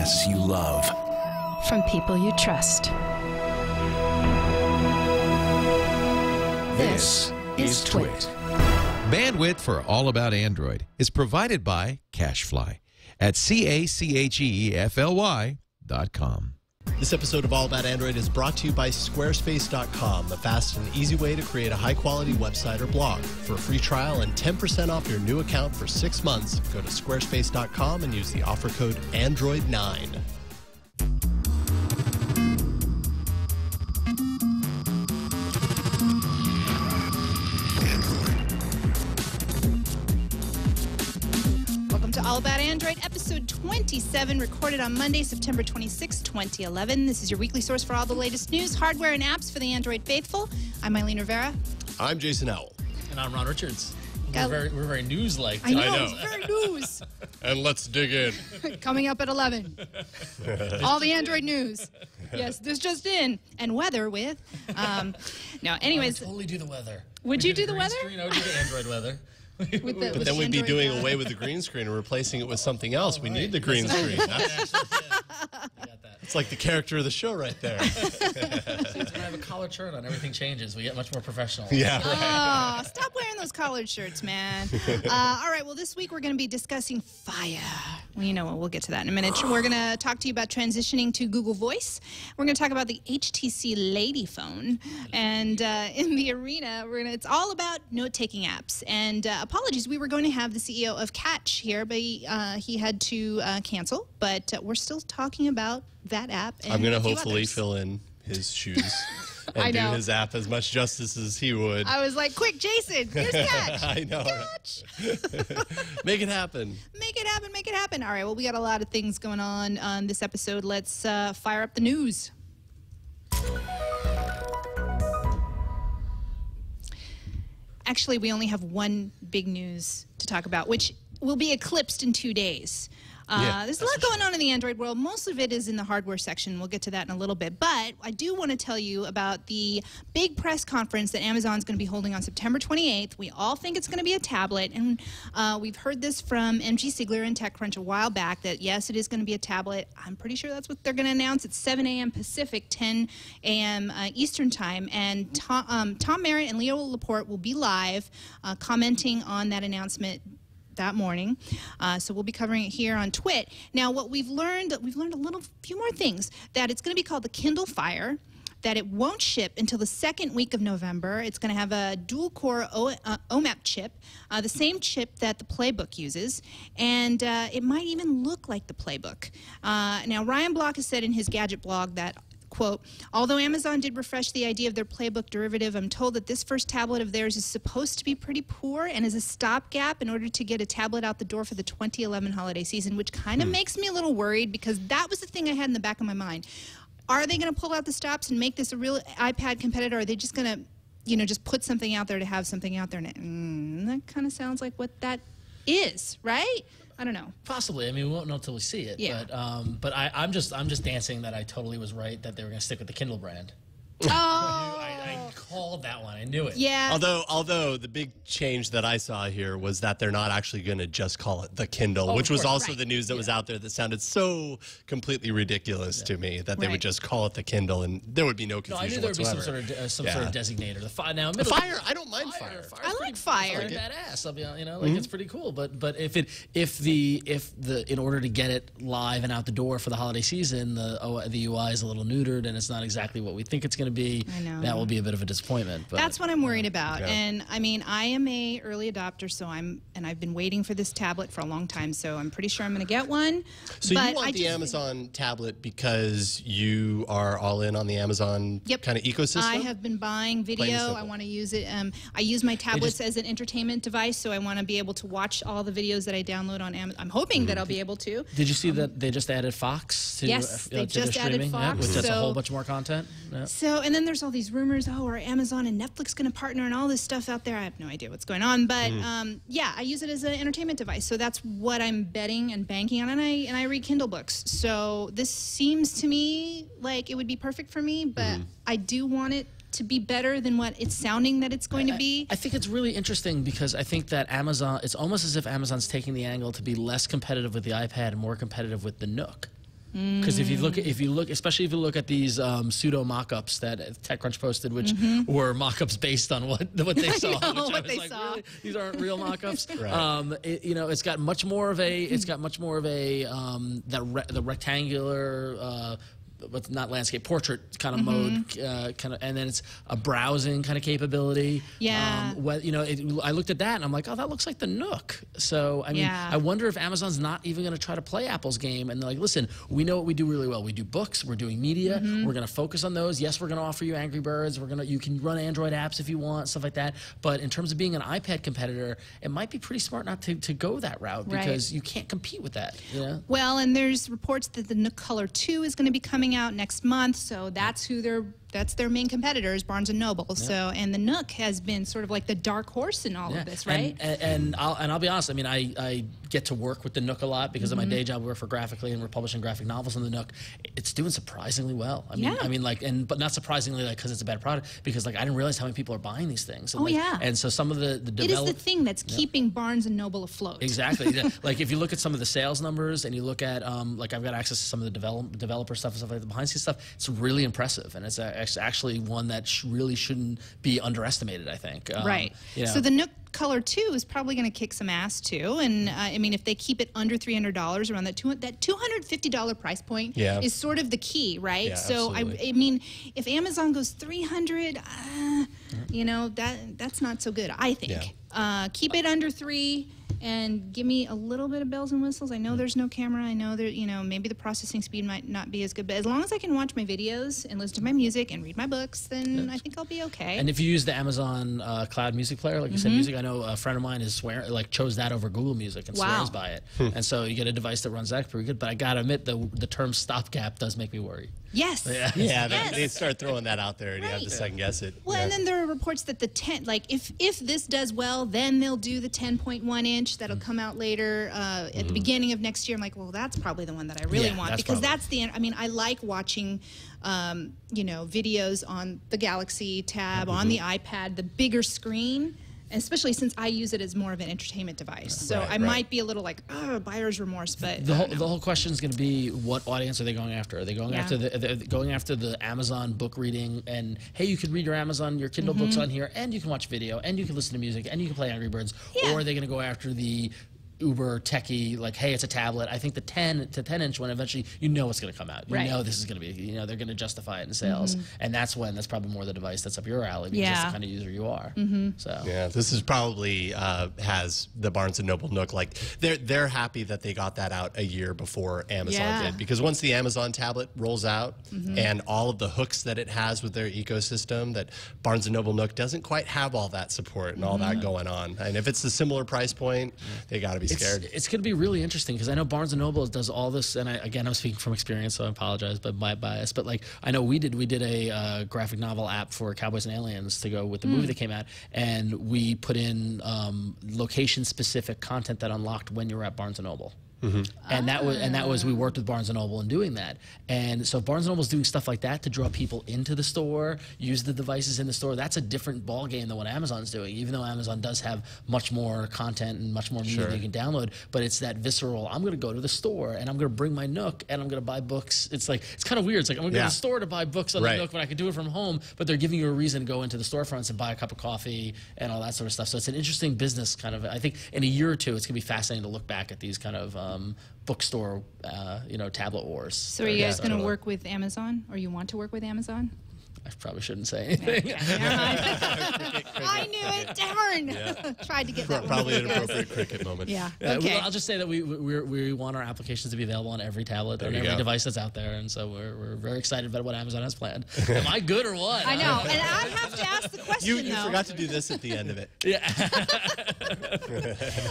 podcasts you love. From people you trust. This is TWiT. Bandwidth for All About Android is provided by Cachefly at cachefly.com. This episode of All About Android is brought to you by Squarespace.com, the fast and easy way to create a high-quality website or blog. For a free trial and 10% off your new account for 6 months, go to Squarespace.com and use the offer code ANDROID9. All About Android, episode 27, recorded on Monday, September 26, 2011. This is your weekly source for all the latest news, hardware, and apps for the Android faithful. I'm Eileen Rivera. I'm Jason Howell. And I'm Ron Richards. We're very news-like. I know. It's very news. And let's dig in. Coming up at 11. All the Android news. Yes, this just in. And weather with. No, anyways. I would totally do the weather. Would you do the weather? Screen, I would do the Android weather. But then we'd be doing away with the green screen and replacing it with something else. We need the green screen. It's like the character of the show right there. When I have a collared shirt on, everything changes. We get much more professional. Yeah, right. Oh, stop wearing those collared shirts, man. All right, well, this week we're going to be discussing Fire. Well, you know what, we'll get to that in a minute. We're going to talk to you about transitioning to Google Voice. We're going to talk about the HTC Lady Phone. And in the arena, it's all about note-taking apps. And apologies, we were going to have the CEO of Catch here, but he had to cancel. But we're still talking about that app. And I'm going to hopefully others. fill in his shoes I and do know. his app as much justice as he would. I was like, quick, Jason, here's Catch. I know. Catch. Make it happen. Make it happen, make it happen. All right, well, we got a lot of things going on this episode. Let's fire up the news. Actually, we only have one big news to talk about, which will be eclipsed in 2 days. There's a lot going on in the Android world. Most of it is in the hardware section. We'll get to that in a little bit. But I do want to tell you about the big press conference that Amazon's going to be holding on September 28th. We all think it's going to be a tablet. And we've heard this from MG Sigler and TechCrunch a while back that, yes, it is going to be a tablet. I'm pretty sure that's what they're going to announce. It's 7 a.m. Pacific, 10 a.m. Eastern Time. And Tom Merritt and Leo Laporte will be live commenting on that announcement that morning. So we'll be covering it here on TWiT. Now, what we've learned a few more things. That it's going to be called the Kindle Fire, that it won't ship until the second week of November. It's going to have a dual-core OMAP chip, the same chip that the Playbook uses, and it might even look like the Playbook. Now, Ryan Block has said in his Gadget blog that, quote, although Amazon did refresh the idea of their Playbook derivative, I'm told that this first tablet of theirs is supposed to be pretty poor and is a stopgap in order to get a tablet out the door for the 2011 holiday season, which kind of makes me a little worried because that was the thing I had in the back of my mind. Are they going to pull out the stops and make this a real iPad competitor, or are they just going to, just put something out there to have something out there? That kind of sounds like what that is, right? I don't know. Possibly. I mean, we won't know until we see it. Yeah. But I'm just dancing that I totally was right that they were going to stick with the Kindle brand. Oh. I called that one. I knew it. Yeah. Although the big change that I saw here was that they're not actually going to just call it the Kindle, which was also the news that was out there that sounded so completely ridiculous to me that they would just call it the Kindle and there would be no confusion I knew there would be whatsoever. some sort of designator. The Fire. I don't mind Fire. I like Fire. It's badass. I'll be, it's pretty cool. But if in order to get it live and out the door for the holiday season, the UI is a little neutered and it's not exactly what we think it's going to be. I know. That will be a bit of a disappointment. But that's what I'm worried about. Yeah. And I mean, I am a early adopter, so I've been waiting for this tablet for a long time, so I'm pretty sure I'm going to get one. So you want the Amazon tablet because you are all in on the Amazon kind of ecosystem? I have been buying video. I want to use it. I use my tablets as an entertainment device, so I want to be able to watch all the videos that I download on Amazon. I'm hoping that I'll be able to. Did you see that they just added Fox to yes, they to just their added streaming? Fox. Which has a whole bunch more content. Yeah. So, and then there's all these rumors, are Amazon and Netflix going to partner and all this stuff out there? I have no idea what's going on, but yeah, I use it as an entertainment device, so that's what I'm betting and banking on, and I read Kindle books. So this seems to me like it would be perfect for me, but I do want it to be better than what it's sounding that it's going to be. I think it's really interesting because I think that Amazon, it's almost as if Amazon's taking the angle to be less competitive with the iPad and more competitive with the Nook. Because if you look, especially if you look at these pseudo mock-ups that TechCrunch posted, which were mock-ups based on what they saw, what they saw. Really? These aren't real mock-ups. Right. It's got much more of a the rectangular. But not landscape, portrait kind of mode, and then it's a browsing kind of capability. Yeah. I looked at that and I'm like, oh, that looks like the Nook. So I mean, I wonder if Amazon's not even going to try to play Apple's game. And they're like, listen, we know what we do really well. We do books. We're doing media. We're going to focus on those. Yes, we're going to offer you Angry Birds. You can run Android apps if you want, stuff like that. But in terms of being an iPad competitor, it might be pretty smart not to go that route because you can't compete with that. You know? Well, and there's reports that the Nook Color 2 is going to be coming out next month, so that's their main competitors, Barnes and Noble. Yeah. So, and the Nook has been sort of like the dark horse in all of this, right? And I'll be honest. I mean, I get to work with the Nook a lot because of my day job. We work for Graphically, and we're publishing graphic novels on the Nook. It's doing surprisingly well. I mean, but not surprisingly, like, because it's a bad product. Because like I didn't realize how many people are buying these things. And, and so some of the it is the thing that's keeping Barnes and Noble afloat. Exactly. Like if you look at some of the sales numbers and you look at like I've got access to some of the developer stuff and stuff like the behind the scenes stuff. It's really impressive, and it's actually one that really shouldn't be underestimated, I think. Right. So the Nook Color 2 is probably going to kick some ass too, and I mean, if they keep it under $300, around that $250 price point is sort of the key, right? Yeah, so I mean, if Amazon goes $300, you know, that's not so good, I think. Keep it under $300 and give me a little bit of bells and whistles. I know there's no camera. I know that, you know, maybe the processing speed might not be as good, but as long as I can watch my videos and listen to my music and read my books, then I think I'll be okay. And if you use the Amazon Cloud Music Player, like you said, music, I know a friend of mine chose that over Google Music and swears by it. And so you get a device that runs that pretty good. But I gotta admit, the term stopgap does make me worry. Yes. They start throwing that out there, and you have to second guess it. Well, and then there are reports that the 10, like if this does well, then they'll do the 10.1 inch that'll come out later at the beginning of next year. I'm like, well, that's probably the one that I really want, because that's the. I mean, I like watching, you know, videos on the Galaxy Tab, on the iPad, the bigger screen. Especially since I use it as more of an entertainment device, so I might be a little like, oh, buyer's remorse. But the whole question is going to be, what audience are they going after? Are they going after the Amazon book reading? And hey, you can read your Kindle books on here, and you can watch video, and you can listen to music, and you can play Angry Birds. Or are they going to go after the uber techie, like, hey, it's a tablet? I think the 10 to 10 inch one, eventually, you know it's going to come out. You know this is going to be, you know, they're going to justify it in sales. And that's probably more the device that's up your alley, because that's the kind of user you are. So this is probably has the Barnes & Noble Nook, like, they're happy that they got that out a year before Amazon did, because once the Amazon tablet rolls out and all of the hooks that it has with their ecosystem, that Barnes & Noble Nook doesn't quite have all that support and all that going on. And if it's a similar price point, they got to be scared. It's going to be really interesting, because I know Barnes & Noble does all this, and again, I'm speaking from experience, so I apologize, but my bias. But like, I know we did a graphic novel app for Cowboys and Aliens to go with the movie that came out, and we put in location-specific content that unlocked when you were at Barnes & Noble. And that was we worked with Barnes & Noble in doing that. And so Barnes & Noble's doing stuff like that to draw people into the store, use the devices in the store. That's a different ballgame than what Amazon's doing, even though Amazon does have much more content and much more media that you can download. But it's that visceral, I'm going to go to the store and I'm going to bring my Nook and I'm going to buy books. It's like, it's kind of weird. It's like, I'm going to go to the store to buy books on the Nook when I can do it from home, but they're giving you a reason to go into the storefronts and buy a cup of coffee and all that sort of stuff. So it's an interesting business kind of. I think in a year or two, it's going to be fascinating to look back at these kind of bookstore, you know, tablet wars. So are you guys going to work with Amazon, or you want to work with Amazon? I probably shouldn't say anything. I knew it. Darn. Tried to get that probably one. Probably an appropriate cricket moment. Okay. I'll just say that we want our applications to be available on every tablet and every device that's out there, and so we're very excited about what Amazon has planned. Am I good or what? I know, and I have to ask the question. You forgot to do this at the end of it.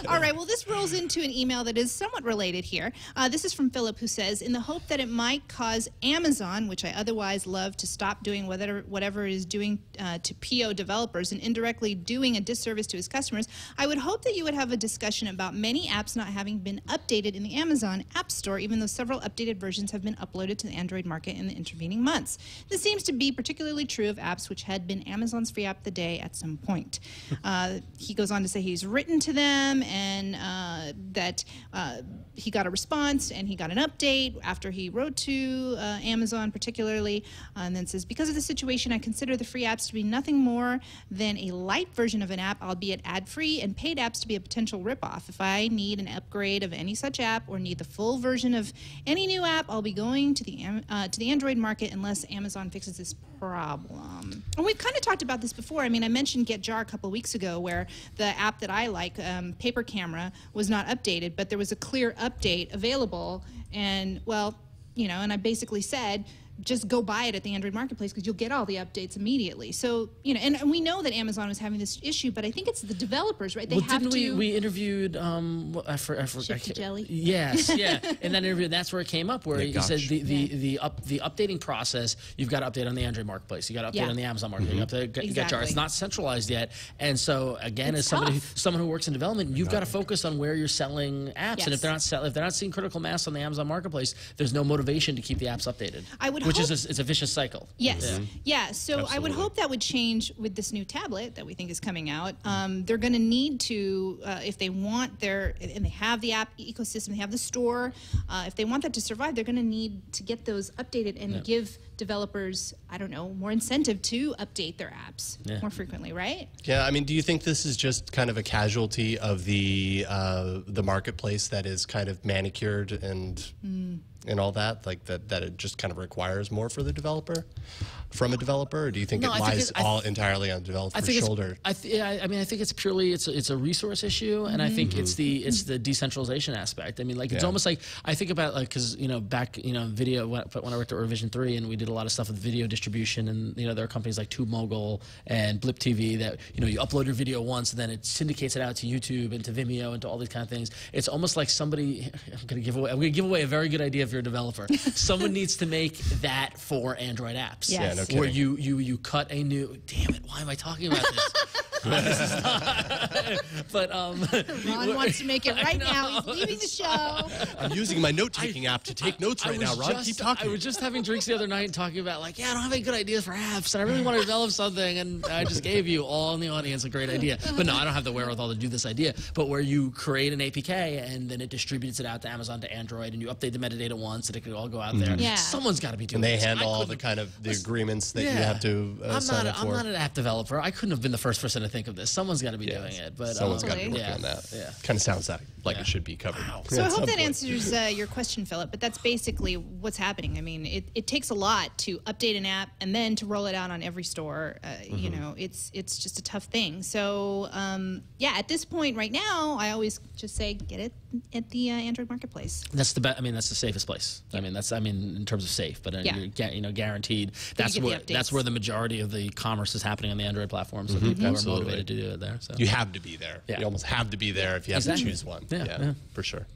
All right. Well, this rolls into an email that is somewhat related here. This is from Philip, who says, in the hope that it might cause Amazon, which I otherwise love, to stop doing whatever it is doing to PO developers and indirectly doing a disservice to his customers, I would hope that you would have a discussion about many apps not having been updated in the Amazon App Store, even though several updated versions have been uploaded to the Android market in the intervening months. This seems to be particularly true of apps which had been Amazon's free app of the day at some point. He goes on to say he's written to them and that he got a response and he got an update after he wrote to Amazon particularly, and then says, because of the situation, I consider the free apps to be nothing more than a light version of an app, albeit ad-free, and paid apps to be a potential ripoff. If I need an upgrade of any such app or need the full version of any new app, I'll be going to the Android market unless Amazon fixes this problem. And we've kind of talked about this before. I mean, I mentioned GetJar a couple weeks ago where the app that I like, Paper Camera, was not updated, but there was a clear update available, and well, you know, and I basically said, just go buy it at the Android marketplace because you'll get all the updates immediately. So, you know, and we know that Amazon was having this issue, but I think it's the developers, right? They have didn't to. We interviewed Shifty Jelly. Yes, yeah. In that interview, that's where it came up, where he said the updating process, you've got to update on the Android marketplace, you got to update on the Amazon market, you have to get jar. It's not centralized yet, and so again, as someone who works in development, you've got to focus on where you're selling apps, and if they're not seeing critical mass on the Amazon marketplace, there's no motivation to keep the apps updated. Which is it's a vicious cycle. Yes. Yeah. So absolutely. I would hope that would change with this new tablet that we think is coming out. They're going to need to, if they want and they have the app ecosystem, they have the store, if they want that to survive, they're going to need to get those updated and give developers, I don't know, more incentive to update their apps more frequently, right? Yeah, I mean, do you think this is just kind of a casualty of the marketplace that is kind of manicured and all that, like that it just kind of requires more for the developer, from a developer, or do you think it lies all entirely on the developer's shoulder? I mean, I think it's purely it's a resource issue, and I think it's the decentralization aspect. I mean, like it's almost like I think about like because back video when I worked at Revision 3 and we did a lot of stuff with video distribution, and there are companies like TubeMogul and Blip TV that you upload your video once and then it syndicates it out to YouTube and to Vimeo and to all these kind of things. It's almost like somebody I'm going to give away a very good idea if you're a developer. Someone needs to make that for Android apps. Yes. Yeah, no kidding. Where you cut a new. Damn it! Why am I talking about this? This is not. But Ron wants to make it right now. He's leaving the show. I'm using my note-taking app to take notes right now. Ron, keep talking. I was just having drinks the other night and talking about like, I don't have any good ideas for apps, and I really want to develop something, and I just gave you all in the audience a great idea. But no, I don't have the wherewithal to do this idea. But where you create an APK and then it distributes it out to Amazon to Android, and you update the metadata once, and it can all go out there. Yeah. Someone's got to be doing this. And they this. handle all the kind of the agreements that you have to sign up for. I'm not an app developer. I couldn't have been the first person to think of this. Someone's got to be doing it. But someone's got to be working on that. Yeah. Kind of sounds like it should be covered. So I hope that answers your question, Philip. But that's basically what's happening. I mean, it takes a lot to update an app and then to roll it out on every store. It's just a tough thing. So at this point right now, I always just say get it at the Android marketplace. That's the best. I mean, that's the safest place. I mean, in terms of safe, but you're guaranteed. That's where the majority of the commerce is happening on the Android platform. So people are motivated to do it there. So you have to be there. Yeah. You almost have to be there if you have to choose one. Yeah, for sure.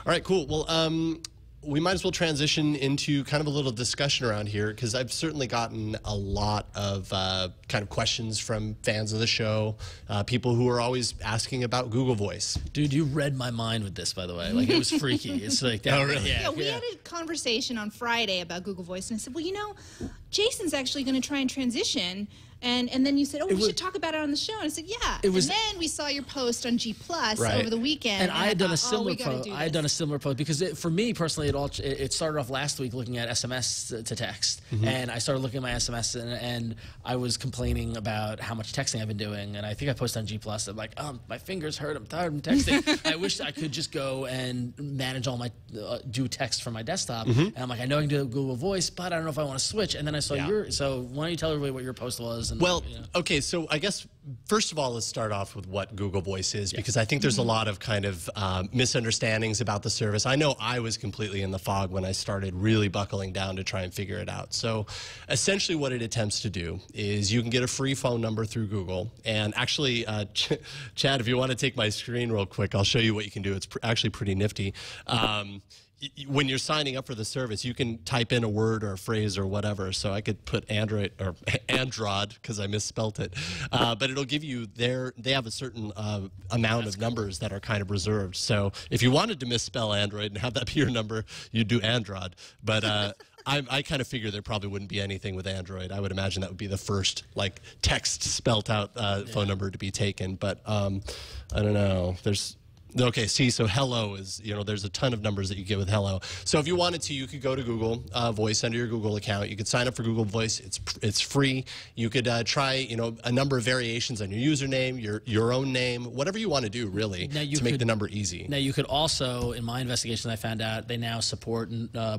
All right, cool. Well, we might as well transition into kind of a little discussion around here, because I've certainly gotten a lot of kind of questions from fans of the show, people who are always asking about Google Voice. Dude, you read my mind with this, by the way. Like, it was freaky. It's like that. Oh, really? Yeah, we had a conversation on Friday about Google Voice, and I said, well, Jason's actually going to try and transition. And then you said, we should talk about it on the show. And I said, yeah. And then we saw your post on G+ over the weekend. And I had done a similar post. I had done a similar post because for me personally, it started off last week looking at SMS to text, and I started looking at my SMS and I was complaining about how much texting I've been doing. And I think I posted on G+. I'm like, my fingers hurt. I'm tired of texting. I wish I could just go and manage all my do text from my desktop. And I'm like, I know I can do Google Voice, but I don't know if I want to switch. And then I saw your. So why don't you tell everybody what your post was? And, okay, so I guess first of all, let's start off with what Google Voice is, because I think there's a lot of kind of misunderstandings about the service. I know I was completely in the fog when I started really buckling down to try and figure it out. So essentially what it attempts to do is you can get a free phone number through Google. And actually, Chad, if you want to take my screen real quick, I'll show you what you can do. It's actually pretty nifty. When you're signing up for the service, you can type in a word or a phrase or whatever. So I could put Android because I misspelt it. But it'll give you they have a certain amount of numbers that are kind of reserved. So if you wanted to misspell Android and have that be your number, you'd do Android. But I kind of figure there probably wouldn't be anything with Android. I would imagine that would be the first text spelt out phone number to be taken. But I don't know. Okay, see, so hello is, there's a ton of numbers that you get with hello. So if you wanted to, you could go to Google Voice under your Google account. You could sign up for Google Voice. It's free. You could try, a number of variations on your username, your own name, whatever you want to do, really, to make the number easy. Now, you could also, in my investigation, I found out they now support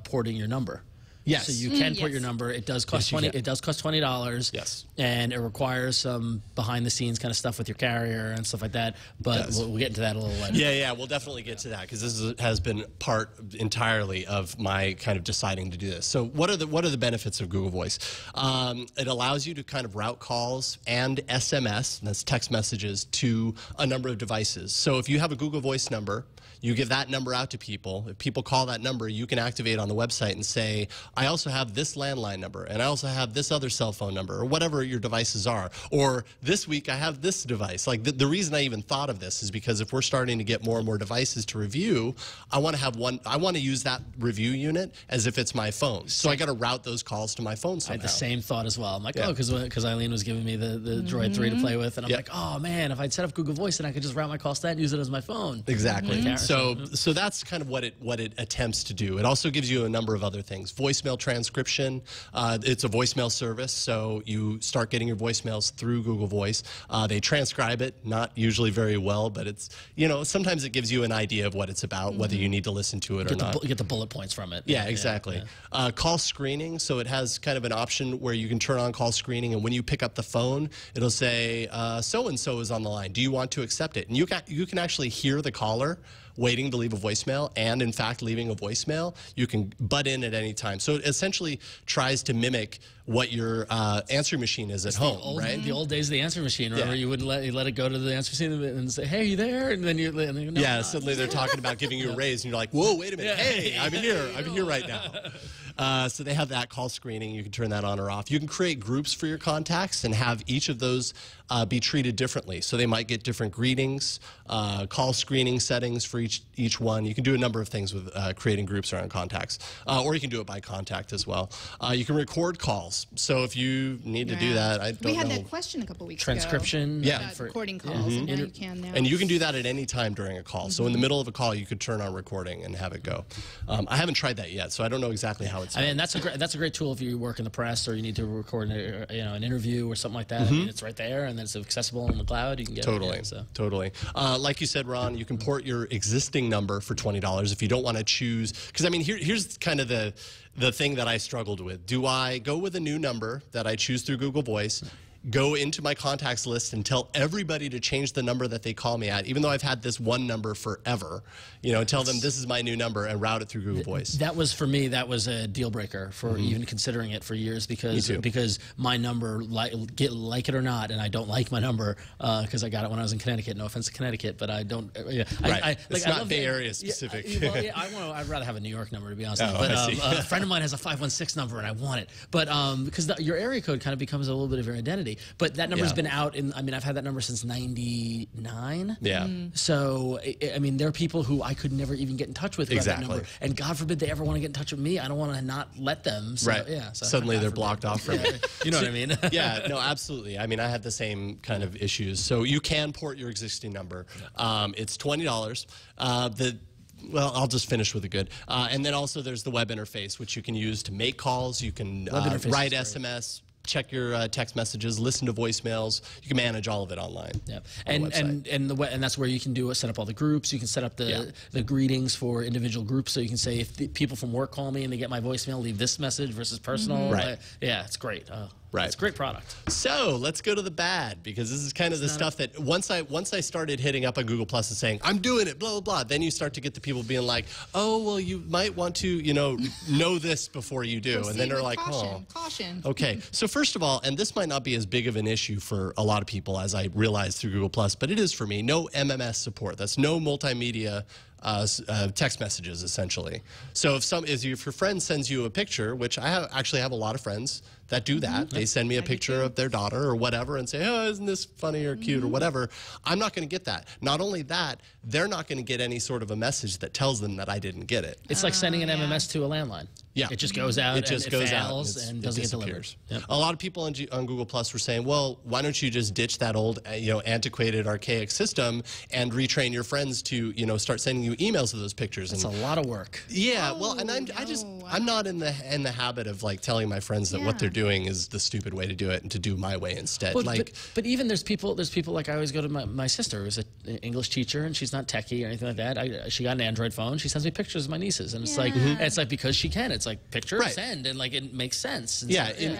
porting your number. Yes. So you can port your number. It does cost It does cost $20. Yes. And it requires some behind-the-scenes kind of stuff with your carrier and stuff like that. But we'll get into that a little later. Yeah, we'll definitely get to that because this has been part entirely of my kind of deciding to do this. So what are the benefits of Google Voice? It allows you to kind of route calls and SMS, and that's text messages, to a number of devices. So if you have a Google Voice number, you give that number out to people. If people call that number, you can activate on the website and say, I also have this landline number, and I also have this other cell phone number, or whatever your devices are. Or this week I have this device. Like the reason I even thought of this is because if we're starting to get more and more devices to review, I want to have one. I want to use that review unit as if it's my phone. So I got to route those calls to my phone somehow. I had the same thought as well. I'm like, oh, because Eileen was giving me the Droid 3 to play with, and I'm like, oh man, if I'd set up Google Voice, then I could just route my calls to that and use it as my phone. Exactly. So that's kind of what it attempts to do. It also gives you a number of other things. Voicemail transcription. It's a voicemail service, so you start getting your voicemails through Google Voice. They transcribe it, not usually very well, but it's, sometimes it gives you an idea of what it's about, whether you need to listen to it or not. Get the bullet points from it. Yeah, exactly. Yeah. Call screening, so it has kind of an option where you can turn on call screening, and when you pick up the phone, it'll say, so-and-so is on the line. Do you want to accept it? And you can actually hear the caller waiting to leave a voicemail, and in fact leaving a voicemail. You can butt in at any time. So it essentially tries to mimic what your answering machine is at home, right? The old days of the answering machine. Remember, you wouldn't let it go to the answering machine and say, "Hey, you there?" And then no, suddenly they're talking about giving you a raise, and you're like, "Whoa, wait a minute! Hey, I'm in here right now." So they have that call screening. You can turn that on or off. You can create groups for your contacts and have each of those be treated differently. So they might get different greetings, call screening settings for each one. You can do a number of things with creating groups around contacts, or you can do it by contact as well. You can record calls. So if you need to do that, I don't know. We had that question a couple weeks Transcription. ago. About recording calls, and now you can now. And you can do that at any time during a call. So in the middle of a call, you could turn on recording and have it go. I haven't tried that yet, so I don't know exactly how it's done. I mean, that's a great tool if you work in the press or you need to record an interview or something like that. I mean, it's right there, and then it's accessible on the cloud. You can get it. Totally. Like you said, Ron, you can port your existing number for $20 if you don't want to choose. Because I mean, here's kind of the thing that I struggled with. Do I go with a new number that I choose through Google Voice, go into my contacts list and tell everybody to change the number that they call me at, even though I've had this one number forever, tell them this is my new number and route it through Google Voice? That was, for me, that was a deal breaker for even considering it for years because my number, like it or not, and I don't like my number because I got it when I was in Connecticut. No offense to Connecticut, but I don't. It's not Bay Area specific. I'd rather have a New York number, to be honest. But a friend of mine has a 516 number and I want it. But because your area code kind of becomes a little bit of your identity. But that number's been out I've had that number since '99. Yeah. So, I mean, there are people who I could never even get in touch with about that number. And God forbid they ever want to get in touch with me. I don't want to not let them. So, yeah. So suddenly they're blocked off from me. You know what I mean? Yeah, no, absolutely. I mean, I had the same kind of issues. So you can port your existing number. It's $20. Well, I'll just finish with the good. And then also there's the web interface, which you can use to make calls. You can write SMS. Check your text messages, listen to voicemails. You can manage all of it online. Yeah, and that's where you can set up all the groups. You can set up the greetings for individual groups. So you can say if the people from work call me and they get my voicemail, leave this message versus personal. Right. Yeah, it's great. Right. It's a great product. So let's go to the bad, because this is kind of the stuff that once I started hitting up on Google Plus and saying, I'm doing it, blah, blah, blah, then you start to get the people being like, oh, well, you might want to, know this before you do. Proceed, and then they're like, caution. Okay. So first of all, and this might not be as big of an issue for a lot of people as I realized through Google Plus, but it is for me, no MMS support. That's no multimedia text messages, essentially. So if your friend sends you a picture, which I actually have a lot of friends that do that. They send me a picture of their daughter or whatever and say, oh, isn't this funny or cute or whatever. I'm not going to get that. Not only that, they're not going to get any sort of a message that tells them that I didn't get it. It's like sending an MMS to a landline. Yeah. It just goes out, it just goes fails out and doesn't get delivered. Yep. A lot of people on Google Plus were saying, well, why don't you just ditch that old, antiquated, archaic system and retrain your friends to, start sending you emails of those pictures. It's a lot of work. Yeah, well, and I'm not in the habit of like telling my friends that what they're doing is the stupid way to do it and to do my way instead. But even there's people like I always go to my sister who's an English teacher and she's not techie or anything like that. She got an Android phone. She sends me pictures of my nieces and it's like because she can. It's like picture, send, and like it makes sense. And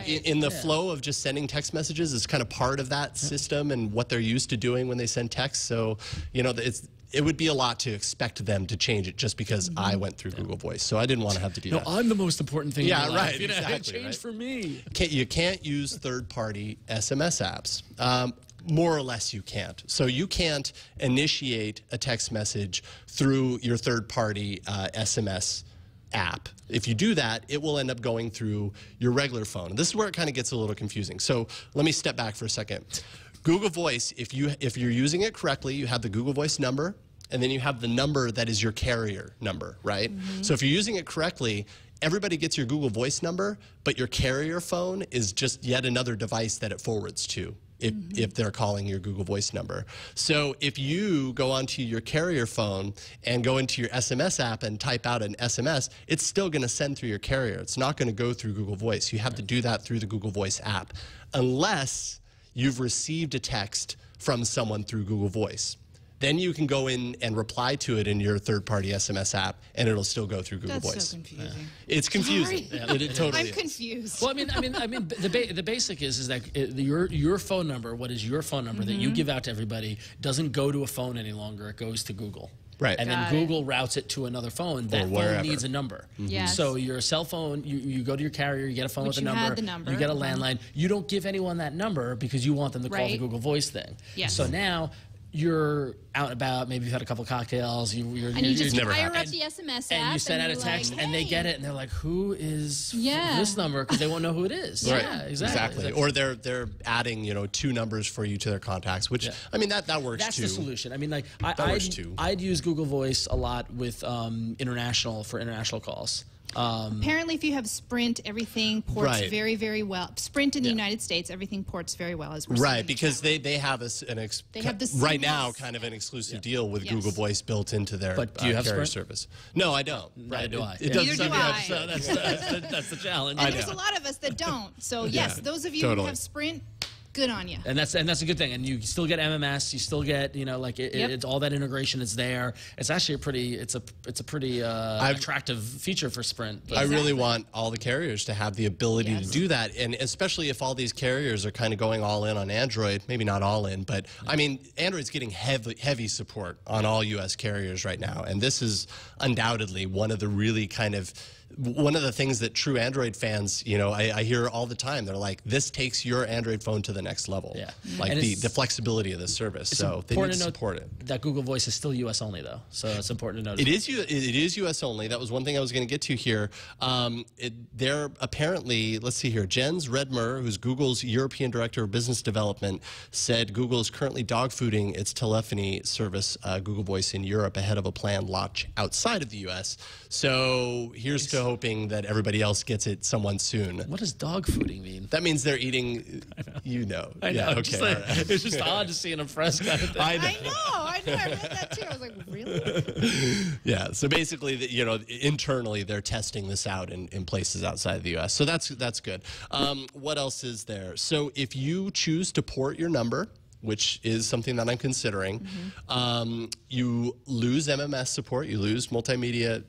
in the flow of just sending text messages is kind of part of that system and what they're used to doing when they send text. So it would be a lot to expect them to change it just because I went through Google Voice. So I didn't want to have to do that. No, I'm the most important thing in your life. Right, exactly. Change for me. You can't use third-party SMS apps. More or less you can't. So you can't initiate a text message through your third-party SMS app. If you do that, it will end up going through your regular phone. This is where it kind of gets a little confusing. So let me step back for a second. Google Voice, if you're using it correctly, you have the Google Voice number, and then you have the number that is your carrier number, right? So if you're using it correctly, everybody gets your Google Voice number, but your carrier phone is just yet another device that it forwards to. If they're calling your Google Voice number. So if you go onto your carrier phone and go into your SMS app and type out an SMS, it's still going to send through your carrier. It's not going to go through Google Voice. You have to do that through the Google Voice app, unless you've received a text from someone through Google Voice. Then you can go in and reply to it in your third-party SMS app, and it'll still go through Google Voice. That's so confusing. It's confusing. It totally I'm is. confused. Well, the basic is that your phone number, what is your phone number that you give out to everybody, doesn't go to a phone any longer. It goes to Google. Right. And then Google routes it to another phone. That phone needs a number. Yes. So your cell phone, you go to your carrier, you get a phone with a number, you get a landline. You don't give anyone that number because you want them to call the Google Voice thing. Yes. So now you're out and about, maybe you've had a couple cocktails, and you just fire up the SMS app, and you send out a text, and they get it, and they're like, "Who is this number?" Because they won't know who it is. Right. Yeah, exactly. Or they're adding 2 numbers for you to their contacts, which I mean that works That's too. the solution. I mean, like works too. I'd use Google Voice a lot with international calls. Apparently, if you have Sprint, everything ports very, very well. Sprint in the United States, everything ports very well. As we're right, because they have right now kind of an exclusive deal with Google Voice built into their but do you have carrier Sprint? service. No, I don't. Neither do I. Neither do I. So that's the challenge. And there's a lot of us that don't. So yes, those of you who have Sprint, good on you. And that's a good thing. And you still get MMS. You still get it's all that integration is there. It's actually a pretty attractive feature for Sprint. I really want all the carriers to have the ability to do that, and especially if all these carriers are kind of going all in on Android. Maybe not all in, but I mean, Android's getting heavy support on all U.S. carriers right now, and this is undoubtedly one of the things that true Android fans, I hear all the time. They're like, this takes your Android phone to the next level. Yeah. Like the flexibility of the service. So they need to support it. That Google Voice is still US only though. So it's important to note. It is US only. That was one thing I was going to get to here. They're apparently, let's see here, Jens Redmer, who's Google's European Director of Business Development, said Google is currently dogfooding its telephony service, Google Voice, in Europe ahead of a planned launch outside of the US. So here's to hoping that everybody else gets it someone soon. What does dog fooding mean? That means they're eating, I know. Okay. It's just odd to see in a press kind of thing. I know. I read that too. I was like, really? Yeah. So basically, internally, they're testing this out in places outside the U.S. So that's good. What else is there? So if you choose to port your number, which is something that I'm considering, you lose MMS support, you lose multimedia,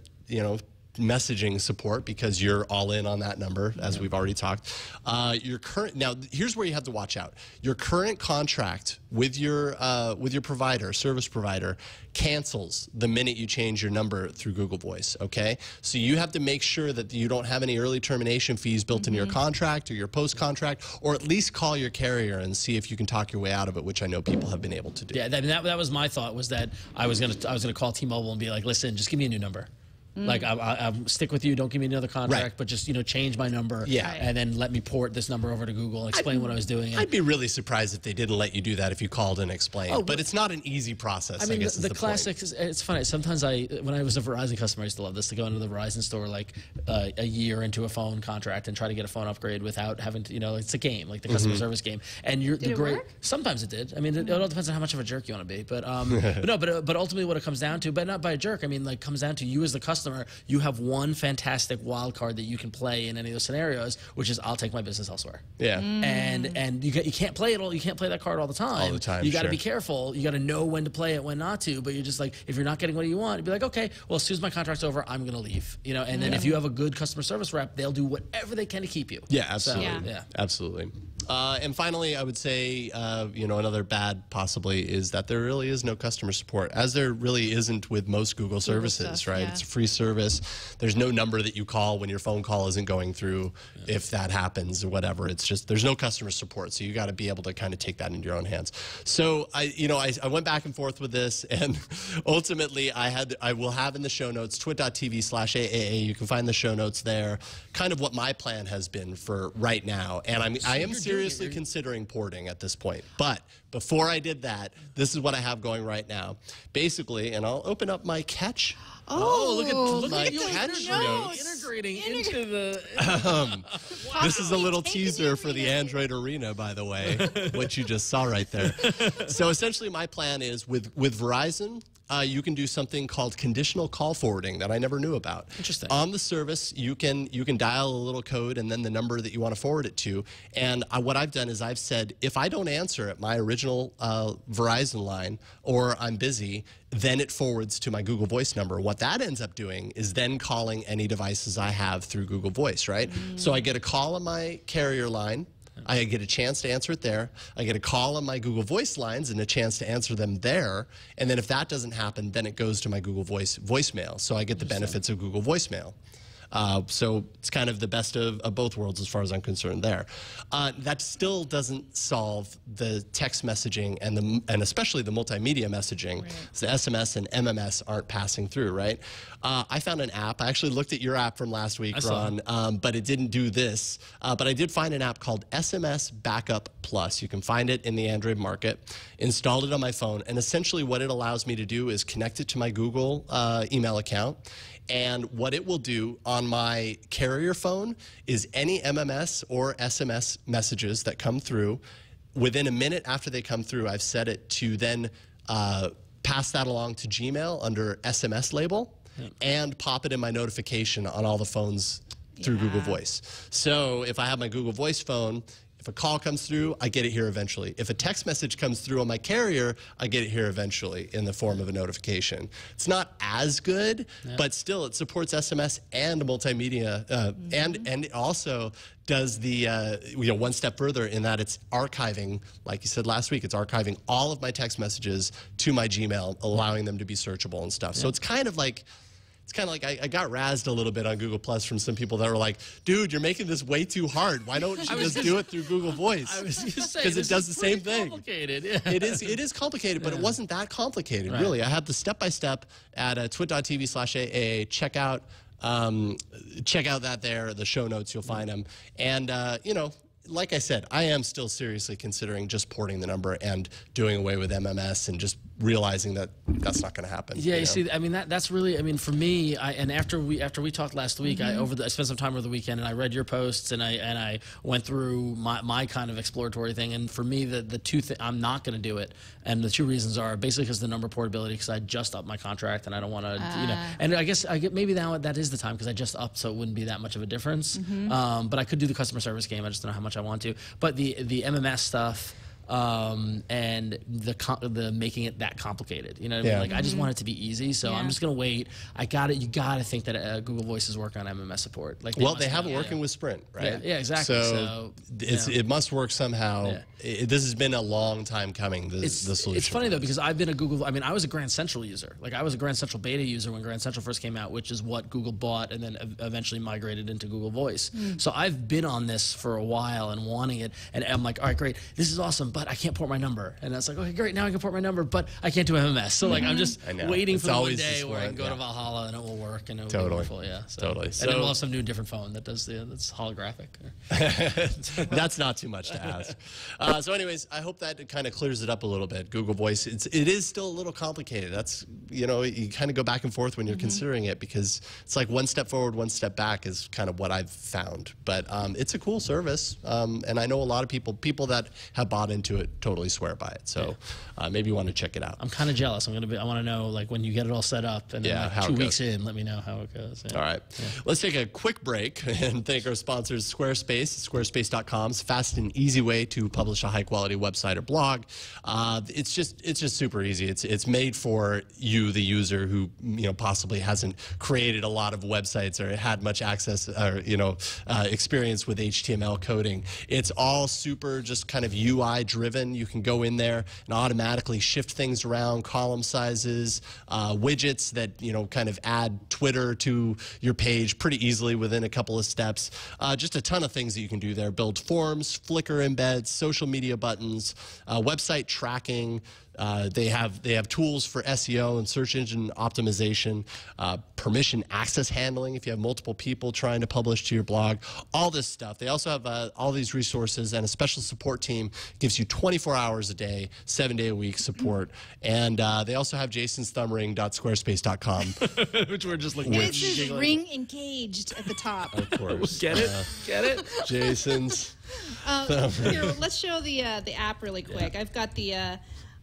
messaging support because you're all in on that number, as we've already talked. Now, here's where you have to watch out. Your current contract with your service provider, cancels the minute you change your number through Google Voice. Okay, so you have to make sure that you don't have any early termination fees built into your contract or your post contract, or at least call your carrier and see if you can talk your way out of it, which I know people have been able to do. Yeah, that was my thought. Was that I was gonna call T-Mobile and be like, listen, just give me a new number. Like I'm stick with you, don't give me another contract, but just change my number, and then let me port this number over to Google and explain what I was doing. I'd be really surprised if they didn't let you do that if you called and explained. But it's not an easy process. I guess the classic. It's funny. Sometimes when I was a Verizon customer, I used to love this, to go into the Verizon store like a year into a phone contract and try to get a phone upgrade without having to. It's a game, like the customer service game. And Did it work? Sometimes it did. I mean, it all depends on how much of a jerk you want to be. But but ultimately, what it comes down to, but not by a jerk. I mean, like comes down to you as the customer. You have one fantastic wild card that you can play in any of those scenarios, which is I'll take my business elsewhere. Yeah. And you can't play it all. You can't play that card all the time. All the time. You got to be careful. You got to know when to play it, when not to. But you're just like, if you're not getting what you want, you'd be like, okay, well, as soon as my contract's over, I'm gonna leave. And then if you have a good customer service rep, they'll do whatever they can to keep you. Yeah, absolutely. So, Absolutely. And finally, I would say, another bad possibly is that there really is no customer support, as there really isn't with most Google services, right? It's a free service. There's no number that you call when your phone call isn't going through, if that happens or whatever. It's just, there's no customer support. So you got to be able to kind of take that into your own hands. So I went back and forth with this, and ultimately I will have in the show notes, twit.tv/AAA. You can find the show notes there, kind of what my plan has been for right now. And I am seriously considering porting at this point. But before I did that, this is what I have going right now. Basically, and I'll open up my catch. look at you integrating into the. This is a little teaser for the Android Arena, by the way, what you just saw right there. So essentially, my plan is with Verizon. You can do something called conditional call forwarding that I never knew about. Interesting. On the service, you can dial a little code and then the number that you want to forward it to. And what I've done is I've said, if I don't answer at my original Verizon line or I'm busy, then it forwards to my Google Voice number. What that ends up doing is then calling any devices I have through Google Voice, right? So I get a call on my carrier line. I get a chance to answer it there. I get a call on my Google Voice lines and a chance to answer them there. And then if that doesn't happen, then it goes to my Google Voice voicemail. So I get the benefits of Google Voicemail. So it's kind of the best of both worlds as far as I'm concerned there. That still doesn't solve the text messaging and especially the multimedia messaging. Right. So the SMS and MMS aren't passing through, right? I found an app. I actually looked at your app from last week, Ron, but it didn't do this. But I did find an app called SMS Backup Plus. You can find it in the Android market. Installed it on my phone, and essentially what it allows me to do is connect it to my Google email account. And what it will do on my carrier phone is any MMS or SMS messages that come through, within a minute after they come through, I've set it to then pass that along to Gmail under SMS label and pop it in my notification on all the phones through Google Voice. So if I have my Google Voice phone, if a call comes through, I get it here eventually. If a text message comes through on my carrier, I get it here eventually in the form of a notification. It's not as good, but still it supports SMS and multimedia, and it also does the one step further in that it's archiving, like you said last week, it's archiving all of my text messages to my Gmail, allowing them to be searchable and stuff. So it's kind of like. It's kind of like I got razzed a little bit on Google Plus from some people that were like, dude, you're making this way too hard. Why don't you just do it through Google Voice? I was going to say, because it does the same thing. Complicated. It is complicated, but it wasn't that complicated, really. I have the step-by-step at twit.tv/AAA. Check out that there, the show notes, you'll find them. And, like I said, I am still seriously considering just porting the number and doing away with MMS and just realizing that that's not going to happen. Yeah, you see, I mean, that's really, I mean, for me, and after we talked last week, I spent some time over the weekend and I read your posts and I went through my kind of exploratory thing. And for me, the two things, I'm not going to do it. And the two reasons are basically because the number portability, because I just upped my contract and I don't want to, and I guess maybe now that is the time because I just upped, so it wouldn't be that much of a difference. But I could do the customer service game. I just don't know how much I want to. But the MMS stuff, and the making it that complicated, you know what I mean? Like I just want it to be easy, so I'm just gonna wait. You gotta think that Google Voice is working on MMS support. Like they have it working with Sprint, right? Yeah, exactly. So it must work somehow. This has been a long time coming. The solution. It's funny though because I've been a Google. I mean, I was a Grand Central user. Like I was a Grand Central beta user when Grand Central first came out, which is what Google bought and then eventually migrated into Google Voice. So I've been on this for a while and wanting it, and I'm like, all right, great, this is awesome. but I can't port my number. And I was like, okay, great, now I can port my number, but I can't do MMS. So like I'm just waiting for the one day where I can go to Valhalla and it will work and it will be wonderful. Yeah, so. Totally. And then we'll have some new different phone that does that's holographic. That's not too much to ask. So anyways, I hope that kind of clears it up a little bit. Google Voice, it is still a little complicated. That's, you know, you kind of go back and forth when you're considering it because it's like one step forward, one step back is kind of what I've found. But it's a cool service, and I know a lot of people that have bought into it totally swear by it. So maybe you want to check it out. I'm kind of jealous. I want to know like when you get it all set up and then like 2 weeks in, let me know how it goes. Yeah. All right. Yeah. Let's take a quick break and thank our sponsors, Squarespace. Squarespace.com is a fast and easy way to publish a high-quality website or blog. It's just super easy. It's made for you, the user, who possibly hasn't created a lot of websites or had much access or experience with HTML coding. It's all super just kind of UI driven. You can go in there and automatically shift things around, column sizes, widgets that kind of add Twitter to your page pretty easily within a couple of steps. Just a ton of things that you can do there. Build forms, Flickr embeds, social media buttons, website tracking. They have tools for SEO and search engine optimization, permission access handling if you have multiple people trying to publish to your blog, all this stuff. They also have all these resources and a special support team gives you 24 hours a day, 7-day a week support. And they also have jason's thumbring.squarespace.com. Which we're just looking at. It says ring engaged at the top. Of course. Get it? Get it? Jason's. Here, let's show the app really quick. Yeah.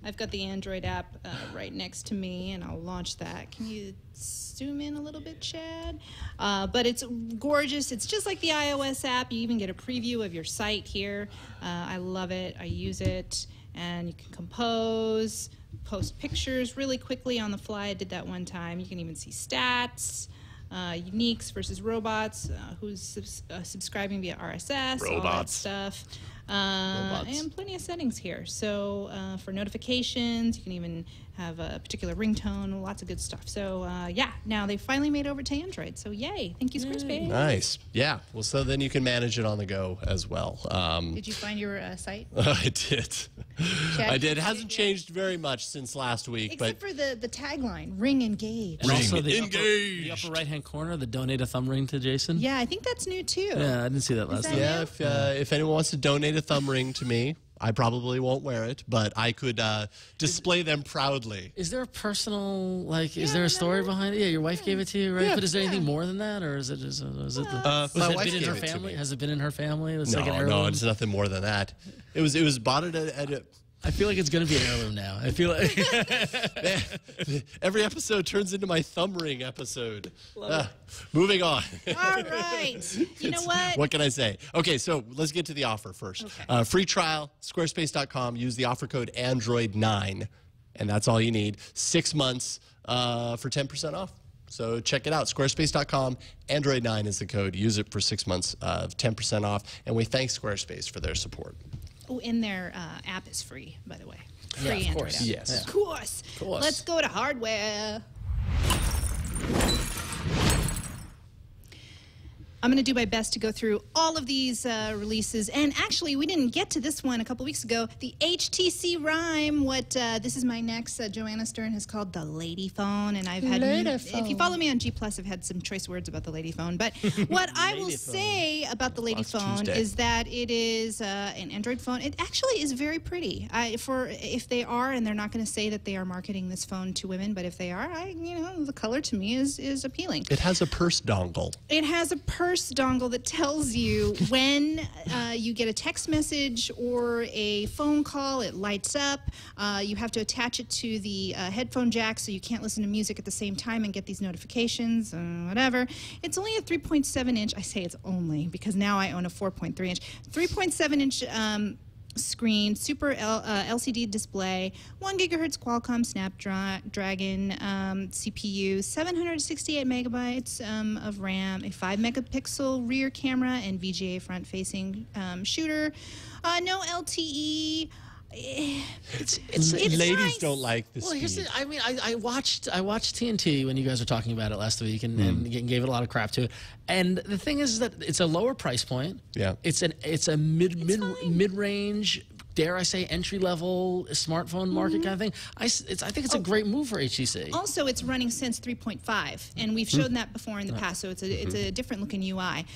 I've got the Android app right next to me, and I'll launch that. Can you zoom in a little bit, Chad? But it's gorgeous. It's just like the iOS app. You even get a preview of your site here. I love it. I use it. And you can compose, post pictures really quickly on the fly. I did that one time. You can even see stats. Uniques versus robots, who's subscribing via RSS, all that stuff. And plenty of settings here. So for notifications, you can even have a particular ringtone, lots of good stuff. So yeah, now they finally made over to Android. So yay, thank you, Squarespace. Nice. Yeah. Well, so then you can manage it on the go as well. Did you find your site? I did. I did. It hasn't changed very much since last week. Except for the tagline, ring engage. And also the upper right-hand corner, the donate a thumb ring to Jason. Yeah, I think that's new too. Yeah, I didn't see that last time. Yeah, if anyone wants to donate a thumb ring to me, I probably won't wear it, but I could display them proudly. Is there a personal, like, is there a story behind it? Yeah, your wife gave it to you, right? But is there anything more than that, or is it just, my wife been in her gave it to family? me. Has it been in her family? It's No, like an heirloom? no, it's nothing more than that. It was bought at a I feel like it's going to be an heirloom now. I feel like every episode turns into my thumb ring episode. Moving on. All right. You know what? What can I say? Okay, so let's get to the offer first. Okay. Free trial, squarespace.com. Use the offer code Android9, and that's all you need. 6 months for 10% off. So check it out, squarespace.com. Android9 is the code. Use it for 6 months of 10% off, and we thank Squarespace for their support. Oh, and their app is free, by the way. Free of Android course. app. Yes. Of course. Let's go to hardware. I'm going to do my best to go through all of these releases. And actually, we didn't get to this one a couple weeks ago. The HTC Rhyme. This is my next. Joanna Stern has called the Lady Phone. And I've had, if you follow me on G+, I've had some choice words about the Lady Phone. But what I will say about the Lady Phone is that it is an Android phone. It actually is very pretty. If they are, and they're not going to say that they are marketing this phone to women, but if they are, the color to me is appealing. It has a purse dongle. It has a purse dongle that tells you when you get a text message or a phone call, it lights up. You have to attach it to the headphone jack so you can't listen to music at the same time and get these notifications, whatever. It's only a 3.7 inch, I say it's only because now I own a 4.3 inch. 3.7 inch screen, super LCD display, 1 gigahertz Qualcomm Snapdragon CPU, 768 megabytes of RAM, a 5 megapixel rear camera, and VGA front-facing shooter. No LTE. Ladies nice. don't like this. Well, here's the, I mean, I watched TNT when you guys were talking about it last week and gave it a lot of crap to it. And the thing is that it's a lower price point. Yeah. It's a mid-range dare I say, entry-level smartphone market kind of thing. I think it's a great move for HTC. Also, it's running since 3.5, and we've shown that before in the past, so it's a different looking UI.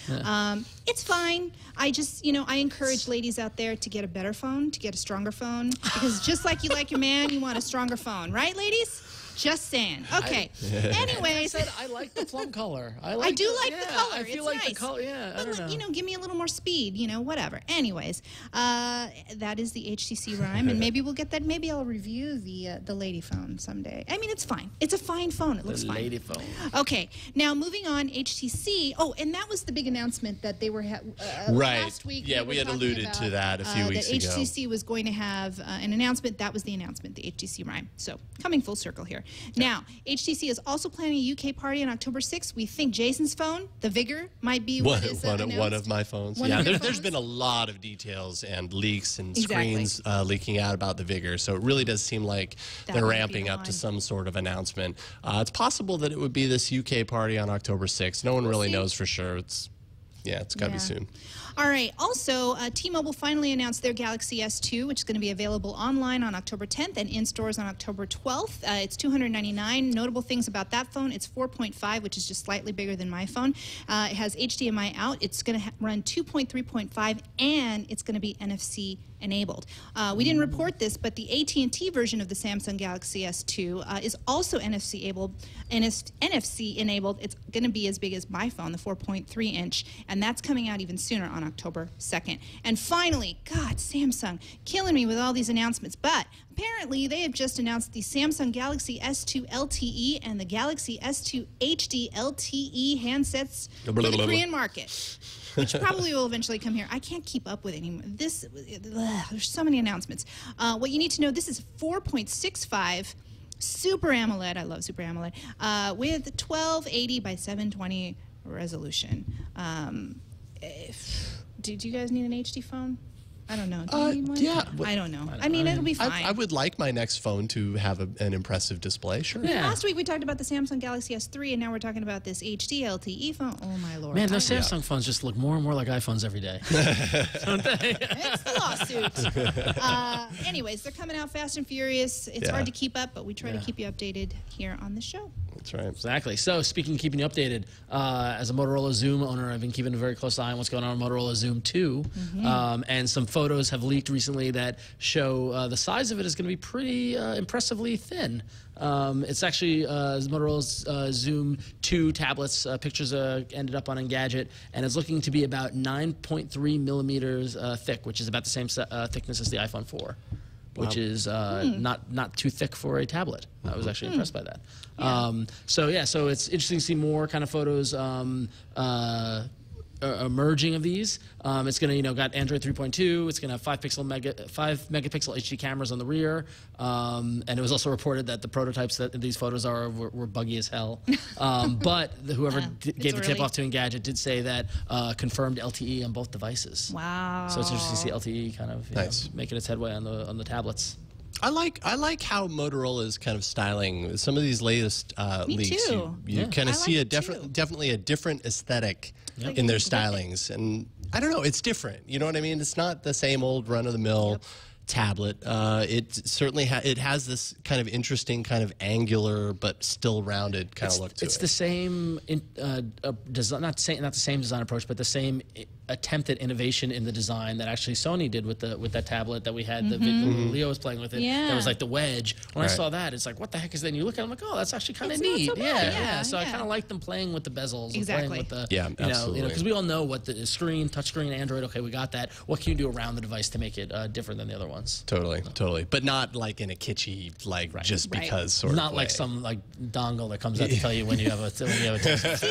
It's fine. I just, I encourage ladies out there to get a better phone, to get a stronger phone, because just like you like your man, you want a stronger phone, right, ladies? Just saying. Okay. Anyways, I said I like the plum color. I do like the color. I feel it's like nice. the color. Yeah, I don't know. Give me a little more speed. Whatever. Anyways, that is the HTC Rime, and maybe we'll get that. Maybe I'll review the lady phone someday. I mean, it's fine. It's a fine phone. It looks fine. Lady phone. Okay. Now moving on, HTC. Oh, and that was the big announcement that they were right. last week. Yeah, we had alluded to that a few weeks ago. That HTC was going to have an announcement. That was the announcement, the HTC Rime. So coming full circle here. Now, HTC is also planning a UK party on October 6th. We think Jason's phone, the Vigor, might be one of my phones. There's been a lot of details and leaks and screens leaking out about the Vigor, so it really does seem like they're ramping up to some sort of announcement. It's possible that it would be this UK party on October 6th. No one really knows for sure. It's got to be soon. All right. Also, T-Mobile finally announced their Galaxy S2, which is going to be available online on October 10th and in stores on October 12th. It's $299. Notable things about that phone: it's 4.5, which is just slightly bigger than my phone. It has HDMI out. It's going to run 2.3.5, and it's going to be NFC enabled. We didn't report this, but the AT&T version of the Samsung Galaxy S2 is also NFC enabled. It's going to be as big as my phone, the 4.3-inch, and that's coming out even sooner on October 2nd. And finally, God, Samsung, killing me with all these announcements, but apparently they have just announced the Samsung Galaxy S2 LTE and the Galaxy S2 HD LTE handsets for the Korean market, which probably will eventually come here. I can't keep up with anymore. There's so many announcements. What you need to know, this is 4.65 Super AMOLED. I love Super AMOLED with 1280 by 720 resolution. Do you guys need an HD phone? I don't know. Do you need one? Yeah. I don't know. I mean, it'll be fine. I would like my next phone to have an impressive display, sure. Yeah. Last week we talked about the Samsung Galaxy S3, and now we're talking about this HD LTE phone. Oh, my Lord. Man, those Samsung phones just look more and more like iPhones every day. Don't they? It's the lawsuit. Anyways, they're coming out fast and furious. It's hard to keep up, but we try to keep you updated here on the show. That's right. Exactly. So, speaking of keeping you updated, as a Motorola Zoom owner, I've been keeping a very close eye on what's going on with Motorola Zoom 2. And some photos have leaked recently that show the size of it is going to be pretty impressively thin. It's actually Motorola's Zoom 2 tablets. Pictures ended up on Engadget, and it's looking to be about 9.3 millimeters thick, which is about the same thickness as the iPhone 4. Which is not too thick for a tablet. I was actually impressed by that. So it's interesting to see more kind of photos emerging of these. It's going to, got Android 3.2. It's going to have 5 megapixel HD cameras on the rear. And it was also reported that the prototypes that these photos were buggy as hell. But whoever gave the tip off to Engadget did say that confirmed LTE on both devices. Wow. So it's interesting to see LTE kind of making its headway on the tablets. I like how Motorola is kind of styling some of these latest leaks. Too. You kind of see definitely a different aesthetic in their stylings, and I don't know, it's different. You know what I mean? It's not the same old run-of-the-mill tablet. It certainly it has this kind of interesting, kind of angular but still rounded kind of look to it. It's the same design, not the same design approach, but the same attempt at innovation in the design that actually Sony did with that tablet that we had. Leo was playing with it. That was like the wedge. When I saw that, it's like, what the heck is that? And you look at it, I'm like, oh, that's actually kind of neat. Not so bad. So I kind of like them playing with the bezels. Exactly. And playing with the, absolutely. Because we all know what the screen, touchscreen, Android. Okay, we got that. What can you do around the device to make it different than the other ones? Totally. But not like in a kitschy, just because sort of not way. like some dongle that comes out to tell you when you have a test.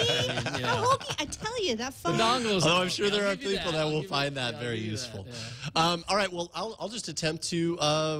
I tell you, that phone. The dongles. Although I'm sure there are people that will find that very useful. All right, well, I'll just attempt to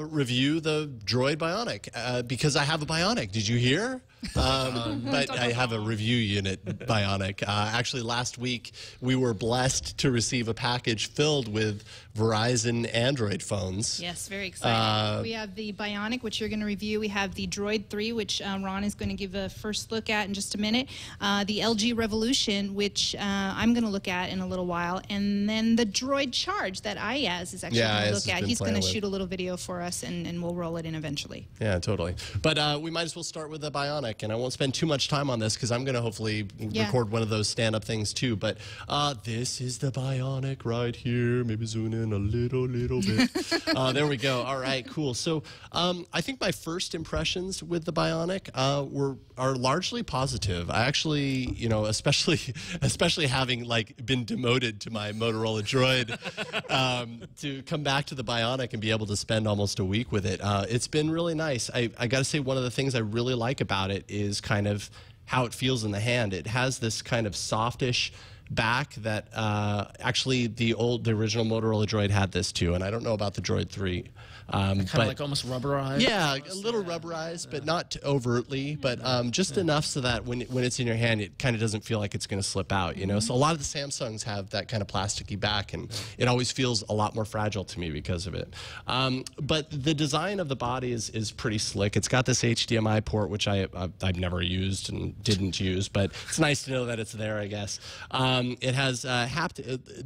review the Droid Bionic because I have a Bionic. Did you hear? But I have a review unit Bionic. Actually, last week we were blessed to receive a package filled with Verizon Android phones. Yes, very exciting. We have the Bionic, which you're going to review. We have the Droid 3, which Ron is going to give a first look at in just a minute. The LG Revolution, which I'm going to look at in a little while. And then the Droid Charge that Ayaz is actually going to look at. He's going to shoot a little video for us, and we'll roll it in eventually. Yeah, totally. But we might as well start with the Bionic, and I won't spend too much time on this because I'm going to hopefully record one of those stand-up things too. But this is the Bionic right here. Maybe zoom in a little bit. There we go. All right, cool. So I think my first impressions with the Bionic are largely positive. I actually, you know, especially having like been demoted to my Motorola Droid, to come back to the Bionic and be able to spend almost a week with it. It's been really nice. I got to say, one of the things I really like about it is kind of how it feels in the hand. It has this kind of softish back that actually the original Motorola Droid had this too, and I don't know about the Droid 3. Kind of like almost rubberized? Yeah, a little rubberized, but not overtly, but just enough so that when it's in your hand, it kind of doesn't feel like it's going to slip out, you know? So a lot of the Samsungs have that kind of plasticky back, and it always feels a lot more fragile to me because of it. But the design of the body is pretty slick. It's got this HDMI port, which I've never used and didn't use, but it's nice to know that it's there, I guess. It has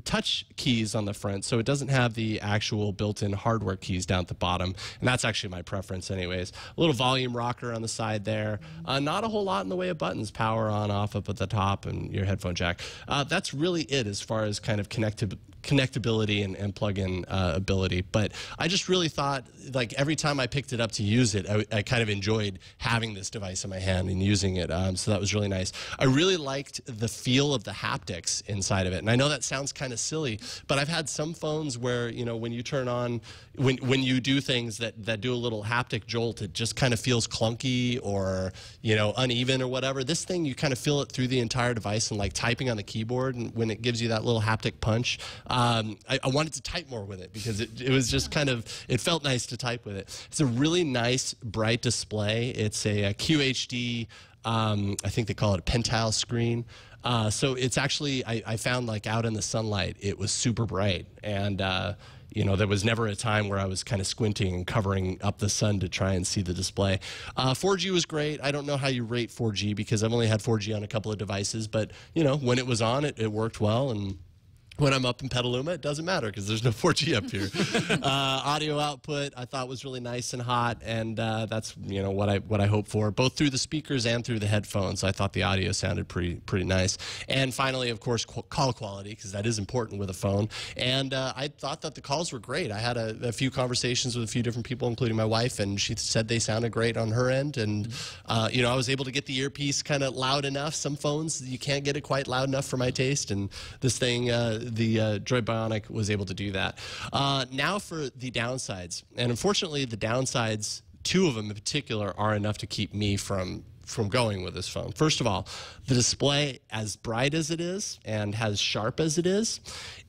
touch keys on the front, so it doesn't have the actual built-in hardware keys down at the bottom, and that's actually my preference anyways. A little volume rocker on the side there. Not a whole lot in the way of buttons, power on, off, up at the top, and your headphone jack. That's really it as far as kind of connectability and plug-in ability. But I just really thought, like, every time I picked it up to use it, I kind of enjoyed having this device in my hand and using it. So that was really nice. I really liked the feel of the haptics inside of it. And I know that sounds kind of silly, but I've had some phones where, you know, when you turn on, when you do things that do a little haptic jolt, it just kind of feels clunky or, you know, uneven or whatever. This thing, you kind of feel it through the entire device, and like typing on the keyboard, and when it gives you that little haptic punch, I wanted to type more with it because it was just kind of, it felt nice to type with it. It's a really nice, bright display. It's a QHD, I think they call it a pentile screen. So it's actually, I found, like, out in the sunlight, it was super bright. And, you know, there was never a time where I was kind of squinting and covering up the sun to try and see the display. 4G was great. I don't know how you rate 4G because I've only had 4G on a couple of devices. But, you know, when it was on, it worked well. And when I'm up in Petaluma, it doesn't matter because there's no 4G up here. Audio output I thought was really nice and hot, and that's, you know, what I hope for, both through the speakers and through the headphones. I thought the audio sounded pretty nice. And finally, of course, call quality, because that is important with a phone. And I thought that the calls were great. I had a few conversations with a few different people, including my wife, and she said they sounded great on her end. And you know, I was able to get the earpiece kind of loud enough. Some phones you can't get it quite loud enough for my taste, and this thing, the Droid Bionic, was able to do that. Now for the downsides, and unfortunately the downsides, two of them in particular, are enough to keep me from going with this phone. First of all, the display, as bright as it is and as sharp as it is,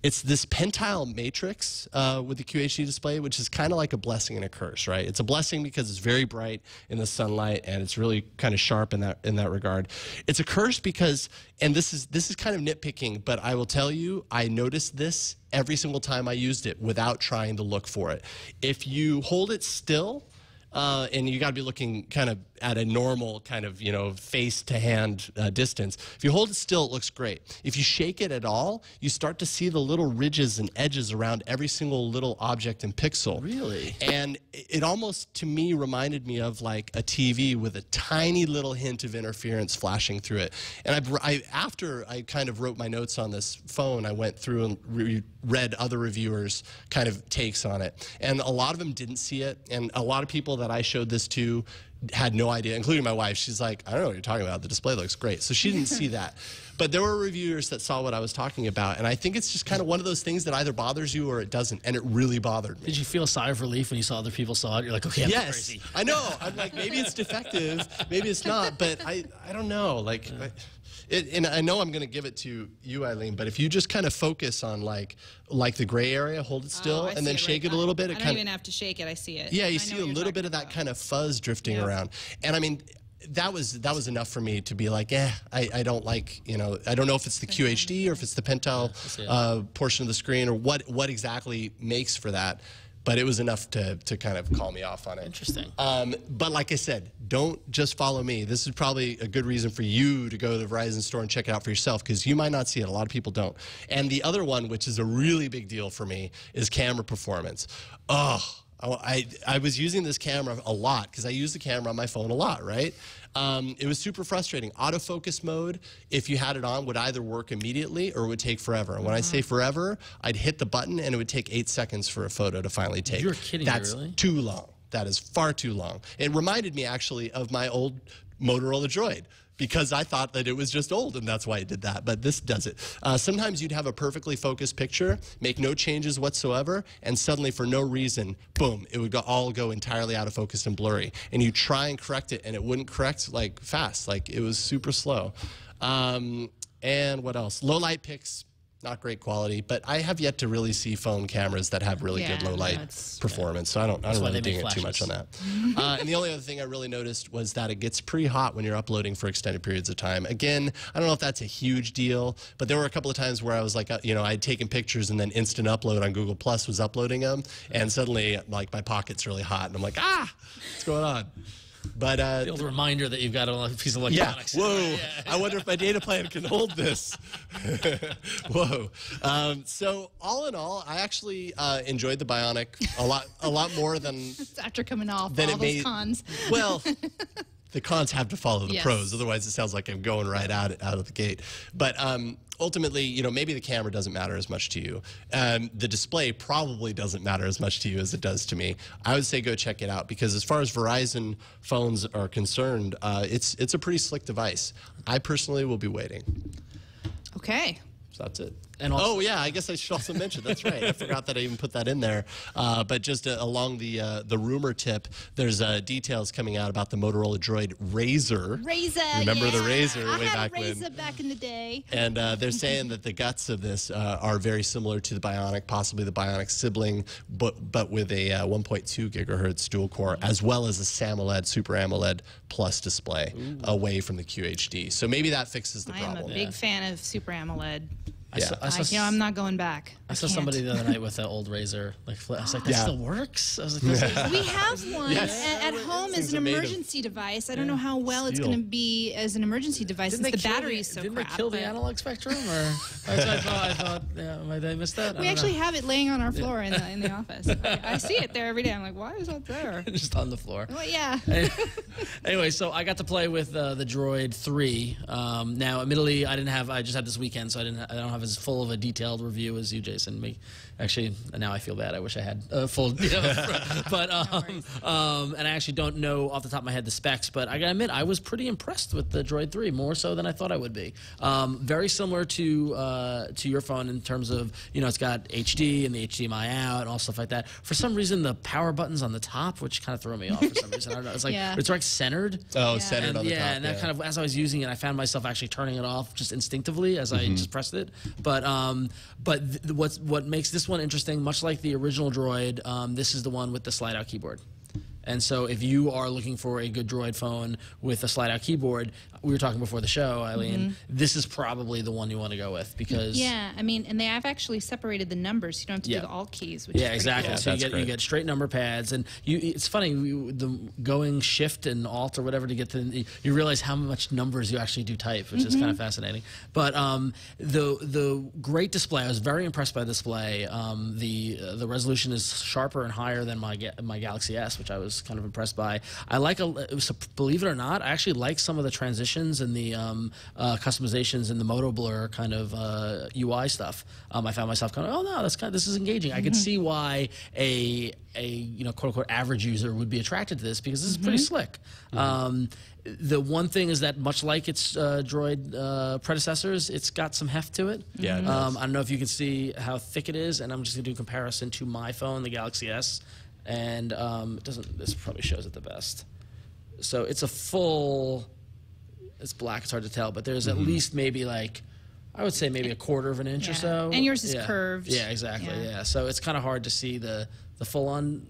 it's this pentile matrix with the QHD display, which is kind of like a blessing and a curse, right? It's a blessing because it's very bright in the sunlight and it's really kind of sharp in that regard. It's a curse because, and this is kind of nitpicking, but I will tell you, I noticed this every single time I used it without trying to look for it. If you hold it still, and you got to be looking kind of at a normal kind of, you know, face to hand distance. If you hold it still, it looks great. If you shake it at all, you start to see the little ridges and edges around every single little object and pixel. Really? And it almost, to me, reminded me of like a TV with a tiny little hint of interference flashing through it. And after I kind of wrote my notes on this phone, I went through and read other reviewers' kind of takes on it. And a lot of them didn't see it, and a lot of people that I showed this to had no idea, including my wife. She's like, I don't know what you're talking about. The display looks great. So she didn't see that. But there were reviewers that saw what I was talking about, and I think it's just kind of one of those things that either bothers you or it doesn't, and it really bothered me. Did you feel a sigh of relief when you saw other people saw it? You're like, okay, I'm crazy. I know. I'm like, maybe it's defective, maybe it's not, but I don't know. Like, and I know I'm going to give it to you, Eileen, but if you just kind of focus on like the gray area, hold it still, and then shake it a little bit. I don't even have to shake it. I see it. Yeah, you see a little bit of that kind of fuzz drifting around. And I mean, that was enough for me to be like, I don't like, I don't know if it's the QHD or if it's the pentile portion of the screen or what exactly makes for that. But it was enough to kind of call me off on it. Interesting. But like I said, don't just follow me. This is probably a good reason for you to go to the Verizon store and check it out for yourself, because you might not see it. A lot of people don't. And the other one, which is a really big deal for me, is camera performance. I was using this camera a lot because I use the camera on my phone a lot, right? It was super frustrating. Autofocus mode, if you had it on, would either work immediately or it would take forever. And when I say forever, I'd hit the button and it would take 8 seconds for a photo to finally take. You're kidding me, really? That's too long. That is far too long. It reminded me actually of my old Motorola Droid, because I thought that it was just old and that's why it did that, but this does it. Sometimes you'd have a perfectly focused picture, make no changes whatsoever, and suddenly for no reason, boom, it would all go entirely out of focus and blurry. And you try and correct it and it wouldn't correct like fast, like it was super slow. And what else? Low light pics, not great quality, but I have yet to really see phone cameras that have really good low light performance, so I don't really dig in too much on that. And the only other thing I really noticed was that it gets pretty hot when you're uploading for extended periods of time. Again, I don't know if that's a huge deal, but there were a couple of times where I was like, I'd taken pictures and then instant upload on Google Plus was uploading them, and suddenly like my pocket's really hot, and I'm like, what's going on? But the old reminder that you've got a piece of electronics. Whoa! I wonder if my data plan can hold this. Whoa! So all in all, I actually enjoyed the Bionic a lot more than after coming off than all those cons. Well, the cons have to follow the pros, otherwise it sounds like I'm going right out of the gate. But ultimately, maybe the camera doesn't matter as much to you. The display probably doesn't matter as much to you as it does to me. I would say go check it out, because as far as Verizon phones are concerned, it's a pretty slick device. I personally will be waiting. Okay. So that's it. And also, I guess I should also mention, that's right, I forgot that I even put that in there. But just along the rumor tip, there's details coming out about the Motorola Droid Razr. Remember the Razr way back when? I had a Razr back in the day. And they're saying that the guts of this are very similar to the Bionic, possibly the Bionic sibling, but with a 1.2 gigahertz dual core, as well as a SAMOLED, Super AMOLED Plus display away from the QHD. So maybe that fixes the problem. I am a big fan of Super AMOLED. I'm not going back. I saw somebody the other night with an old Razr. I was like, that still works? I was like, we have one at home as an emergency device. I don't know how well it's going to be as an emergency device since the battery is so crap. Didn't they kill the analog spectrum? Or I thought, did I miss that? We actually have it laying on our floor in the office. I see it there every day. I'm like, why is that there? Just on the floor. Well, yeah. Anyway, so I got to play with the Droid 3. Now, admittedly, I just had this weekend, so I don't have as full of a detailed review as you, Jason. Actually, now I feel bad. I wish I had a full, but and I actually don't know off the top of my head the specs. But I gotta admit, I was pretty impressed with the Droid 3, more so than I thought I would be. Very similar to your phone in terms of it's got HD and the HDMI out and all stuff like that. For some reason, the power button's on the top, which kind of threw me off for some reason. I don't know. It's like it's like centered. Oh, centered on the top. Yeah, and that kind of, as I was using it, I found myself actually turning it off just instinctively as I just pressed it. But what makes this one interesting, much like the original Droid, this is the one with the slide-out keyboard. And so if you are looking for a good Droid phone with a slide-out keyboard, we were talking before the show, Eileen, this is probably the one you want to go with, because... Yeah, I mean, and they have actually separated the numbers. You don't have to do the alt keys, which is exactly. Cool. So you get straight number pads, and it's funny, the going shift and alt or whatever to get to... You realize how much numbers you actually do type, which is kind of fascinating. But the great display, I was very impressed by the display. The resolution is sharper and higher than my Galaxy S, which I was kind of impressed by. I like, believe it or not, I actually like some of the transitions and the customizations and the Moto Blur kind of UI stuff. I found myself kind of, oh no, this is engaging. I could see why a quote unquote average user would be attracted to this, because this is pretty slick. The one thing is that, much like its Droid predecessors, it's got some heft to it. Yeah, it does. I don't know if you can see how thick it is, and I'm just going to do a comparison to my phone, the Galaxy S. And this probably shows it the best. So it's a full, it's black, it's hard to tell, but there's at least maybe like, I would say maybe a quarter of an inch or so. And yours is curved. Yeah, exactly, yeah. So it's kind of hard to see the full-on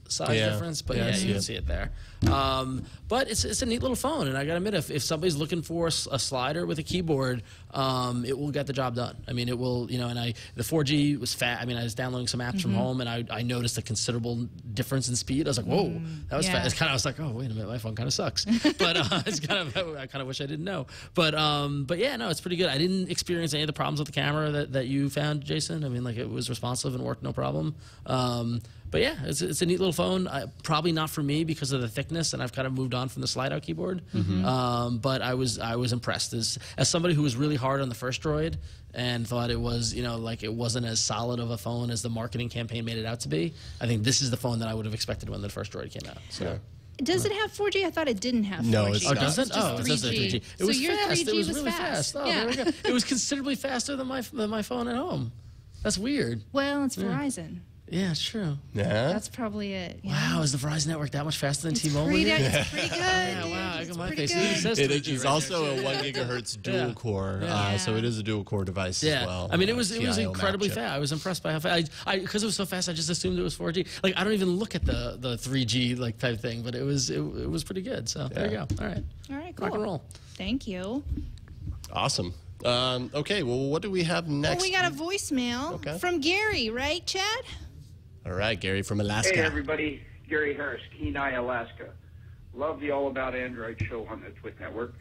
size difference, but yeah, you can see it there. But it's a neat little phone, and I gotta admit, if somebody's looking for a slider with a keyboard, it will get the job done. I mean, it will, you know, and the 4G was fast. I mean, I was downloading some apps from home, and I noticed a considerable difference in speed. I was like, whoa, that was fast. It's kind of, I was like, oh, wait a minute, my phone kind of sucks. But it's kind of, I kind of wish I didn't know. But yeah, no, it's pretty good. I didn't experience any of the problems with the camera that you found, Jason. I mean, like, it was responsive and worked no problem. But yeah, it's a neat little phone. Probably not for me because of the thickness, and I've kind of moved on from the slide-out keyboard. But I was impressed as somebody who was really hard on the first Droid and thought it was, you know, like it wasn't as solid of a phone as the marketing campaign made it out to be. I think this is the phone that I would have expected when the first Droid came out. So. Does it have 4G? I thought it didn't have 4G. No, it's not. Oh, does it? Oh, it does have 3G. It was your fast. 3G It was was really fast. fast. Oh, Yeah. there we go. It was considerably faster than my phone at home. That's weird. Well, it's Verizon. Yeah, it's true. Yeah. That's probably it. Yeah. Wow, is the Verizon network that much faster than T-Mobile? It's pretty good. Yeah, wow, I It's got my pretty face. good. It says It 3G is right also there, a too. 1 gigahertz dual core, so it is a dual core device as well. I mean, it was TIO incredibly map chip. fast. I was impressed by how fast. Because it was so fast, I just assumed it was 4G. Like, I don't even look at the 3G like type thing, but it was pretty good. So there you go. All right, Cool. rock and roll. Thank you. Awesome. Okay, well, what do we have next? Well, we got a voicemail from Gary, right, Chad? All right, Gary from Alaska. Hey, everybody. Gary Harris, Kenai, Alaska. Love the All About Android show on the TWiT network.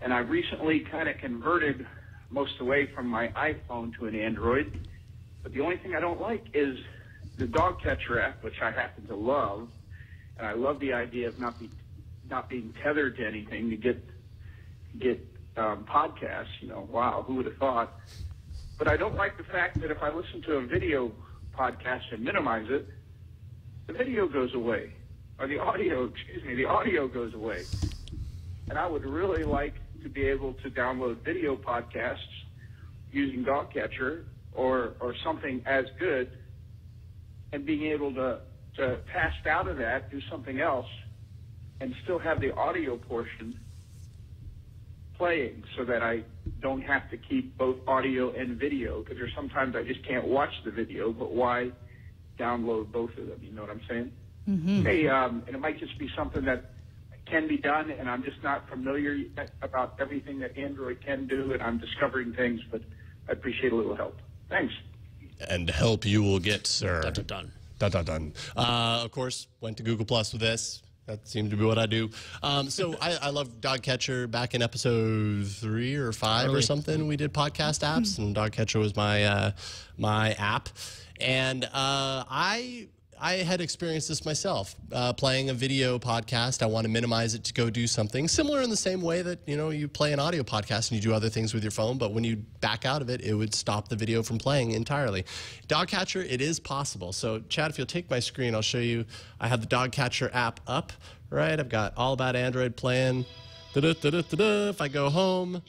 And I recently kind of converted most away from my iPhone to an Android. But the only thing I don't like is the dog catcher app, which I happen to love. And I love the idea of not being tethered to anything to get podcasts. You know, wow, who would have thought? But I don't like the fact that if I listen to a video podcast and minimize it, the video goes away, or the audio goes away. And I would really like to be able to download video podcasts using Dog Catcher or something as good, and being able to pass out of that, do something else, and still have the audio portion playing, so that I don't have to keep both audio and video, because there's sometimes I just can't watch the video, but why download both of them? You know what I'm saying? Hey, and it might just be something that can be done, and I'm just not familiar about everything that Android can do, and I'm discovering things, but I appreciate a little help. Thanks. And help you will get, sir. Dun, dun, dun. Dun, dun, dun. Of course, went to Google Plus with this. That seemed to be what I do. So I love Dog Catcher. Back in episode 3 or 5 or something, we did podcast apps, and Dog Catcher was my my app. And I had experienced this myself, playing a video podcast. I want to minimize it to go do something similar in the same way that, you know, you play an audio podcast and you do other things with your phone, but when you back out of it, it would stop the video from playing entirely. Dog Catcher, it is possible. So, Chad, if you'll take my screen, I'll show you. I have the Dog Catcher app up, right? I've got All About Android playing. Da-da-da-da-da-da. If I go home,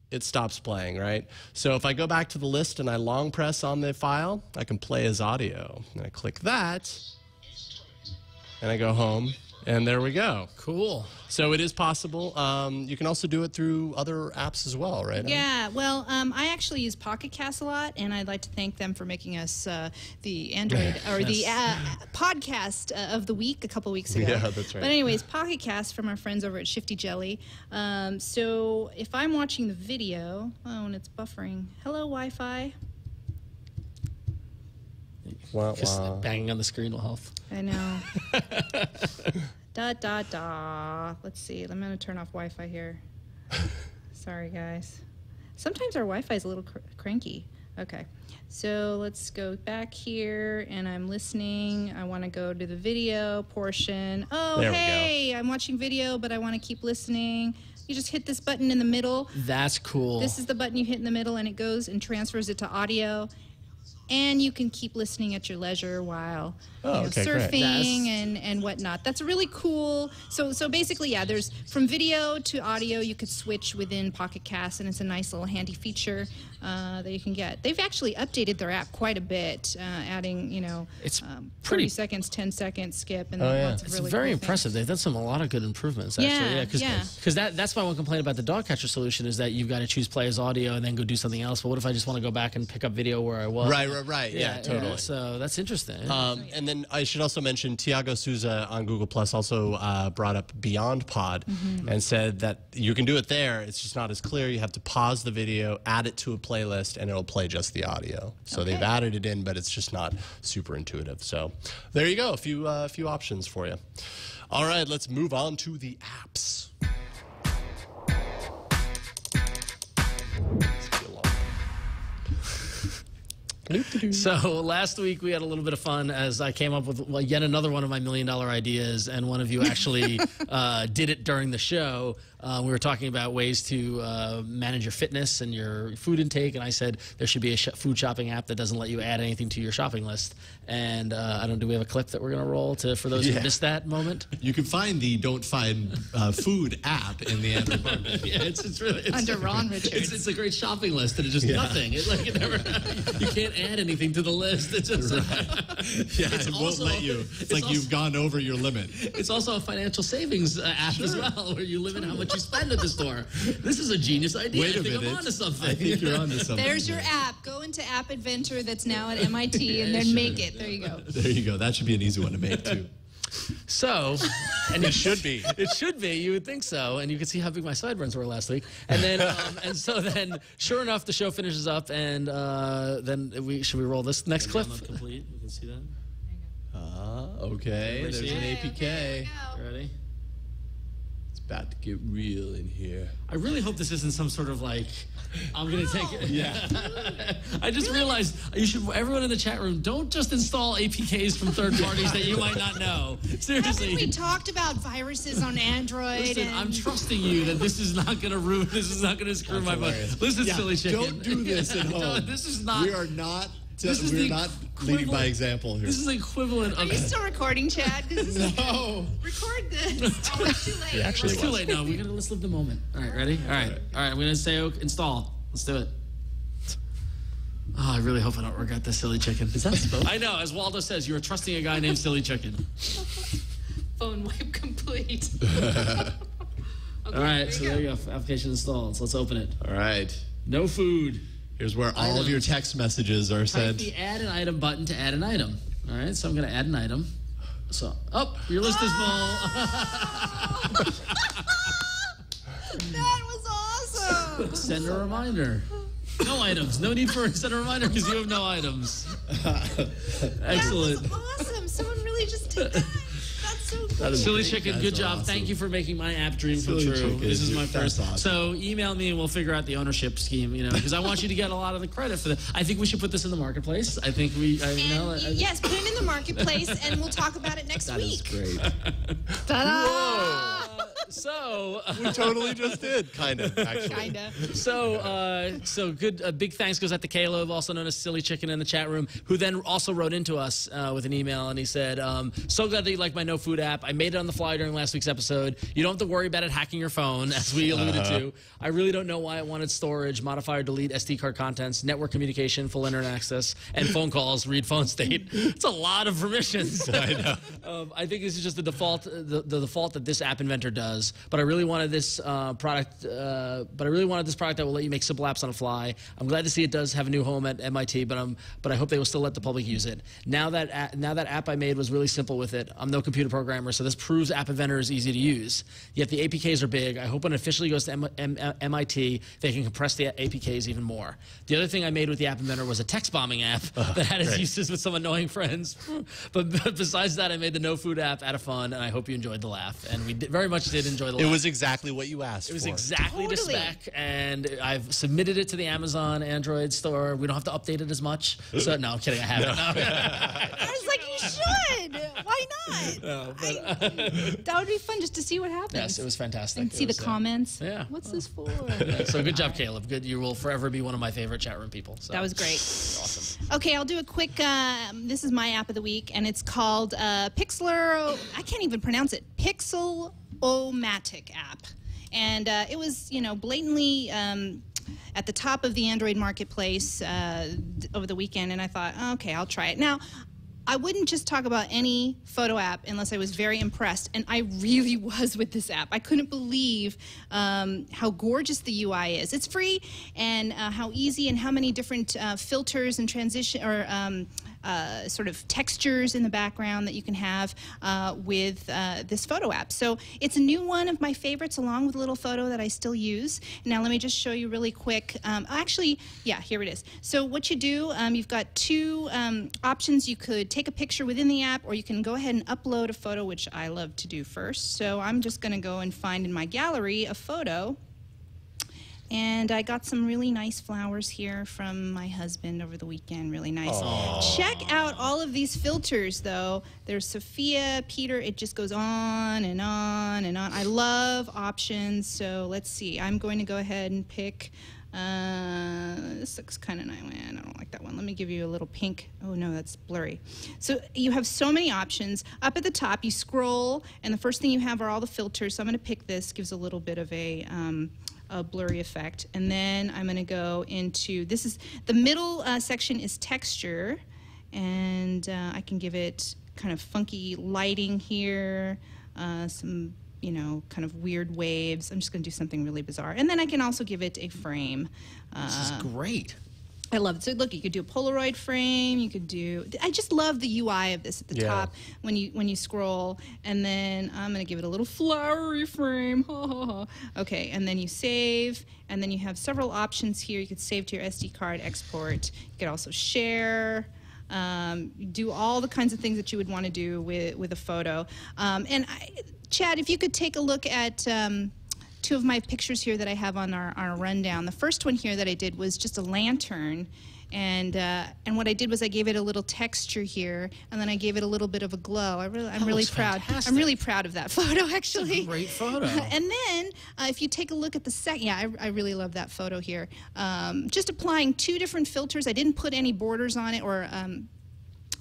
it stops playing, right? So if I go back to the list and I long press on the file, I can play as audio. And I click that, and I go home, and there we go. Cool. So it is possible. You can also do it through other apps as well, right? Yeah, well, I actually use Pocket Cast a lot, and I'd like to thank them for making us the Android or the podcast of the week a couple weeks ago. Yeah, that's right. But anyways, Pocket Cast from our friends over at Shifty Jelly. So if I'm watching the video, oh, and it's buffering. Hello, Wi-Fi. Wow, Just wow. banging on the screen will help. I know. Let's see. I'm going to turn off Wi-Fi here. Sorry, guys. Sometimes our Wi-Fi is a little cranky. Okay. So let's go back here, and I'm listening. I want to go to the video portion. Oh, There we hey, I'm watching video, but I want to keep listening. You just hit this button in the middle. That's cool. This is the button you hit in the middle, and it goes and transfers it to audio. And you can keep listening at your leisure while okay, great. surfing and whatnot. That's really cool. So basically, yeah, there's from video to audio. You could switch within Pocket Cast, and it's a nice little handy feature that you can get. They've actually updated their app quite a bit, adding It's 30 seconds, 10 seconds skip, and yeah. lots of It's really very cool impressive. things. They've done a lot of good improvements, actually. Yeah. Because that's my one complaint about the Dog Catcher solution is that you've got to choose play as audio and then go do something else. But what if I just want to go back and pick up video where I was? Right. right. Yeah, totally. So that's interesting. And then I should also mention Tiago Souza on Google Plus also brought up Beyond Pod and said that you can do it there. It's just not as clear. You have to pause the video, add it to a playlist, and it'll play just the audio. So they've added it in, but it's just not super intuitive. So there you go. A few options for you. All right, let's move on to the apps. So last week we had a little bit of fun as I came up with yet another one of my $1 million ideas, and one of you actually did it during the show. We were talking about ways to manage your fitness and your food intake, and I said there should be a food shopping app that doesn't let you add anything to your shopping list. And I don't. Do we have a clip that we're going to roll for those who missed that moment? You can find the Don't Find Food app in the Android market. Yeah, it's really Under Ron Richards. It's a great shopping list, and it's just nothing. It never. You can't add anything to the list. It's just it won't let you. It's like you've gone over your limit. It's also a financial savings app as well, where you limit how much you spend at the store. This is a genius idea. Wait a minute. minute. I'm onto something. I think you're onto something. There's your app. Go into App Inventor that's now at MIT and then make it. There you go. There you go. That should be an easy one to make too. So, and It should be. It should be. You would think so. And you could see how big my sideburns were last week. And then, then, sure enough, the show finishes up, and then should we roll this next clip? Complete. We can see that. Okay. There's an APK. Ready? It's about to get real in here. I really hope this isn't some sort of I'm going to take it. Yeah. I just realized everyone in the chat room, don't just install APKs from third parties that you might not know. Seriously. Haven't we talked about viruses on Android? Listen, I'm trusting you that this is not going to ruin, this is not going to screw my phone. Listen, Silly Chicken. Don't do this at home. No, this is not. We are not. We're not leading by example here. This is the equivalent of. Are you still recording, Chad? No. Record this. Oh, it's too late. It's too late now. Let's live the moment. All right, ready? All right. I'm going to say install. Let's do it. Oh, I really hope I don't regret this, Silly Chicken. Is that supposed? I know. As Waldo says, you're trusting a guy named Silly Chicken. Phone wipe complete. Okay, all right, so there you go. Application installed. So let's open it. All right. No food. Here's where all of your text messages are sent. Press the Add an Item button to add an item. All right, so I'm going to add an item. So, your list is full. That was awesome. Send a reminder. No items. No need for send a reminder because you have no items. Excellent. That was awesome. Someone really just did that. That's so cool. Silly Chicken, good job. Awesome. Thank you for making my app dream come true. Chicken, this is my first. Awesome. So email me and we'll figure out the ownership scheme, because I want you to get a lot of the credit for that. I think we should put this in the marketplace. I think yes, put it in the marketplace and we'll talk about it next week. That is great. Ta-da! So we totally just did, kind of, actually. Kind of. So good. Big thanks goes out to Caleb, also known as Silly Chicken, in the chat room, who then also wrote into us with an email, and he said, "So glad that you like my no food app. I made it on the fly during last week's episode. You don't have to worry about it hacking your phone, as we alluded to. I really don't know why it wanted storage, modify or delete SD card contents, network communication, full internet access, and phone calls. Read phone state. It's a lot of permissions. I know. I think this is just the default, the default that this App Inventor does. But I really wanted this product. But I really wanted this product that will let you make simple apps on the fly. I'm glad to see it does have a new home at MIT, but I hope they will still let the public use it. Now that app I made was really simple with it. I'm no computer programmer, so this proves App Inventor is easy to use. Yet the APKs are big. I hope when it officially goes to MIT, they can compress the APKs even more. The other thing I made with the App Inventor was a text bombing app that had its uses with some annoying friends. But besides that, I made the no food app out of fun, and I hope you enjoyed the laugh. And we very much did enjoy the laugh. It was exactly what you asked for. It was exactly the spec, and I've submitted it to the Amazon Android store. We don't have to update it as much. So no, I'm kidding. I haven't. No. I was like, you should. Why not? No, that would be fun just to see what happens. Yes, it was fantastic. And see the comments. Yeah. What's this for? Yeah, so good job, Caleb. Good. You will forever be one of my favorite chat room people. So. That was great. Awesome. Okay, I'll do a quick, this is my app of the week, and it's called pixlr-o-matic. I can't even pronounce it. Pixlr-o-matic app. And it was, blatantly at the top of the Android marketplace over the weekend, and I thought, okay, I'll try it. Now, I wouldn't just talk about any photo app unless I was very impressed, and I really was with this app. I couldn't believe how gorgeous the UI is. It's free, and how easy and how many different filters and transition or sort of textures in the background that you can have with this photo app. So it's a new one of my favorites, along with a little photo that I still use. Now let me just show you really quick. Actually, yeah, here it is. So what you do, you've got two options. You could take a picture within the app, or you can go ahead and upload a photo, which I love to do first. So I'm just going to go and find in my gallery a photo. And I got some really nice flowers here from my husband over the weekend. Really nice. Aww. Check out all of these filters, though. There's Sophia, Peter. It just goes on and on and on. I love options. So let's see. I'm going to go ahead and pick. This looks kind of nice. I don't like that one. Let me give you a little pink. Oh, no, that's blurry. So you have so many options. Up at the top, you scroll, and the first thing you have are all the filters. So I'm going to pick this. Gives a little bit of a blurry effect. And then I'm going to go into, this is, the middle section is texture, and I can give it kind of funky lighting here, some, you know, kind of weird waves. I'm just going to do something really bizarre. And then I can also give it a frame. This is great. I love it. So look, you could do a Polaroid frame. You could do. I just love the UI of this at the top when you scroll, and then I'm gonna give it a little flowery frame. Okay, and then you save, and then you have several options here. You could save to your SD card, export. You could also share. Do all the kinds of things that you would want to do with a photo. Chad, if you could take a look at. Two of my pictures here that I have on our rundown. The first one here that I did was just a lantern, and what I did was I gave it a little texture here, and then I gave it a little bit of a glow. I'm really proud. Fantastic. I'm really proud of that photo, actually. It's a great photo. And then if you take a look at the second, I really love that photo here. Just applying two different filters. I didn't put any borders on it, or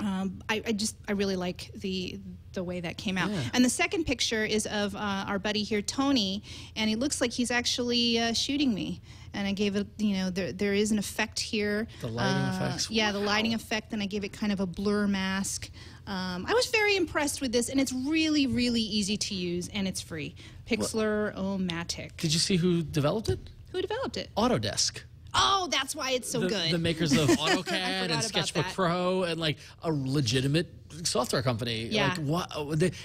I really like the way that came out. Yeah. And the second picture is of our buddy here, Tony, and he looks like he's actually shooting me. And I gave it, you know, there is an effect here. The lighting effects. Yeah, the lighting effect, and I gave it kind of a blur mask. I was very impressed with this, and it's really, really easy to use, and it's free. Pixlr-o-matic. Did you see who developed it? Who developed it? Autodesk. Oh, that's why it's so good. The makers of AutoCAD and Sketchbook Pro, and like a legitimate software company. Yeah. Like, what?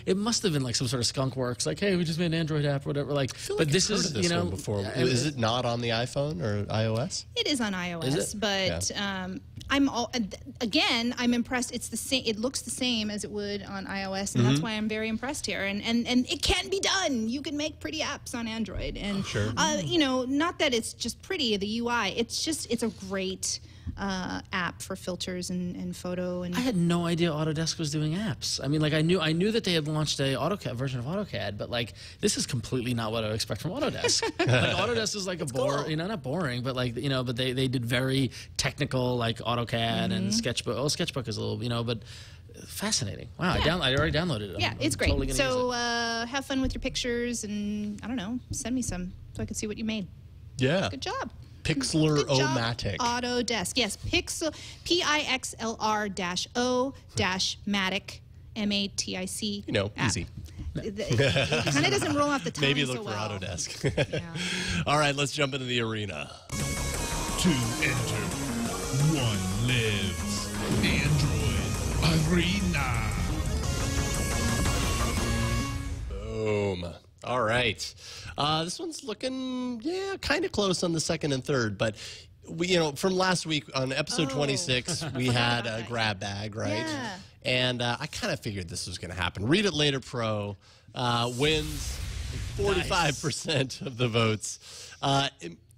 It must have been like some sort of skunk works. Like, hey, we just made an Android app, or whatever. Like, but this is, you know, before. Is it not on the iPhone or iOS? It is on iOS, is it? but I'm impressed. It's the same. It looks the same as it would on iOS, and that's why I'm very impressed here. And it can be done. You can make pretty apps on Android, and you know, not that it's just pretty, the UI. It's a great app for filters and photo. And I had no idea Autodesk was doing apps. I mean, like I knew that they had launched a AutoCAD version of AutoCAD, but like this is completely not what I would expect from Autodesk. Like Autodesk is like cool. You know, not boring, but like, you know, but they did very technical, like AutoCAD and Sketchbook. Oh, Sketchbook is a little, you know, but fascinating. Wow, Yeah. I already downloaded it. yeah, it's great. Totally So have fun with your pictures, and I don't know, send me some so I can see what you made. Yeah. Good job. Pixlr-o-matic. Autodesk. Yes, Pixlr-o-matic, M-A-T-I-C. You know, app. easy. It kind of doesn't roll off the tongue. Maybe look so for well. Autodesk. Yeah. All right, let's jump into the arena. 2 enter, 1 lives. Android Arena. Boom. All right. This one's looking, kind of close on the second and third, but we, you know, from last week on episode 26, we had a grab bag, right? Yeah. And I kind of figured this was going to happen. Read It Later Pro wins 45% of the votes.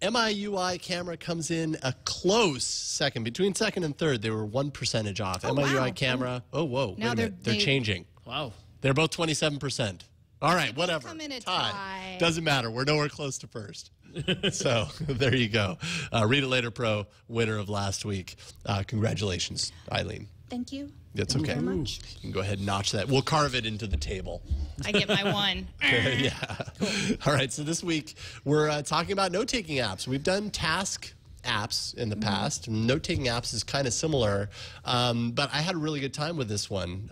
MIUI camera comes in a close second. Between second and third, they were 1% off. MIUI wow. camera, wait a minute, they're changing. Wow. They're both 27%. All right, whatever. come in a tie. Doesn't matter. We're nowhere close to first. So there you go. Read It Later Pro, winner of last week. Congratulations, Eileen. Thank you. That's Thank okay. you very much. You can go ahead and notch that. We'll carve it into the table. I get my one. Yeah. Cool. All right. So this week we're talking about note-taking apps. We've done Task apps in the past. Note-taking apps is kind of similar, but I had a really good time with this one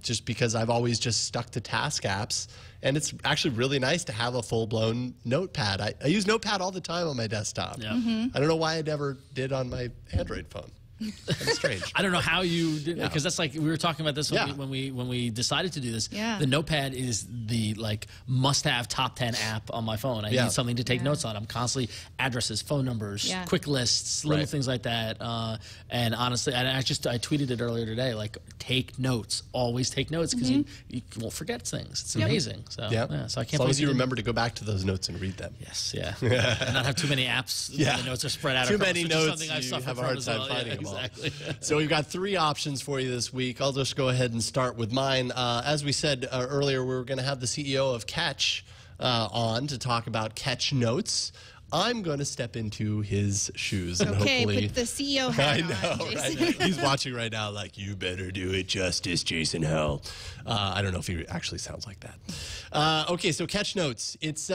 just because I've always just stuck to task apps, and it's actually really nice to have a full-blown notepad. I use Notepad all the time on my desktop. Yeah. I don't know why I never did on my Android phone. That's strange. I don't know how you did, because that's like, we were talking about this when, Yeah. when we decided to do this. Yeah. The Notepad is the like must-have top 10 app on my phone. I need something to take notes on. I'm constantly addresses, phone numbers, quick lists, little things like that. And honestly, and I tweeted it earlier today. Like, take notes. Always take notes, because you won't forget things. It's amazing. So so I can't. As long as you remember to go back to those notes and read them. Yes. Yeah. And not have too many apps. The notes are spread out. Too many notes. Something I've you suffered have a from hard as time well. finding them. Exactly. So we've got 3 options for you this week. I'll just go ahead and start with mine. As we said earlier, we were going to have the CEO of Catch on to talk about Catch Notes. I'm going to step into his shoes and hopefully... put the CEO hat on, Jason. Right? He's watching right now like, you better do it justice, Jason Howell. I don't know if he actually sounds like that. Okay, so Catch Notes. It's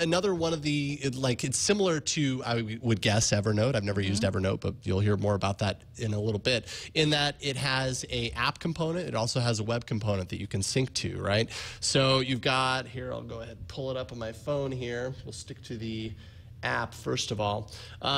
another one of the, it's similar to, I would guess, Evernote. I've never used Evernote, but you'll hear more about that in a little bit, in that it has a app component. It also has a web component that you can sync to, right? So you've got, here, I'll go ahead and pull it up on my phone here. We'll stick to the app first of all.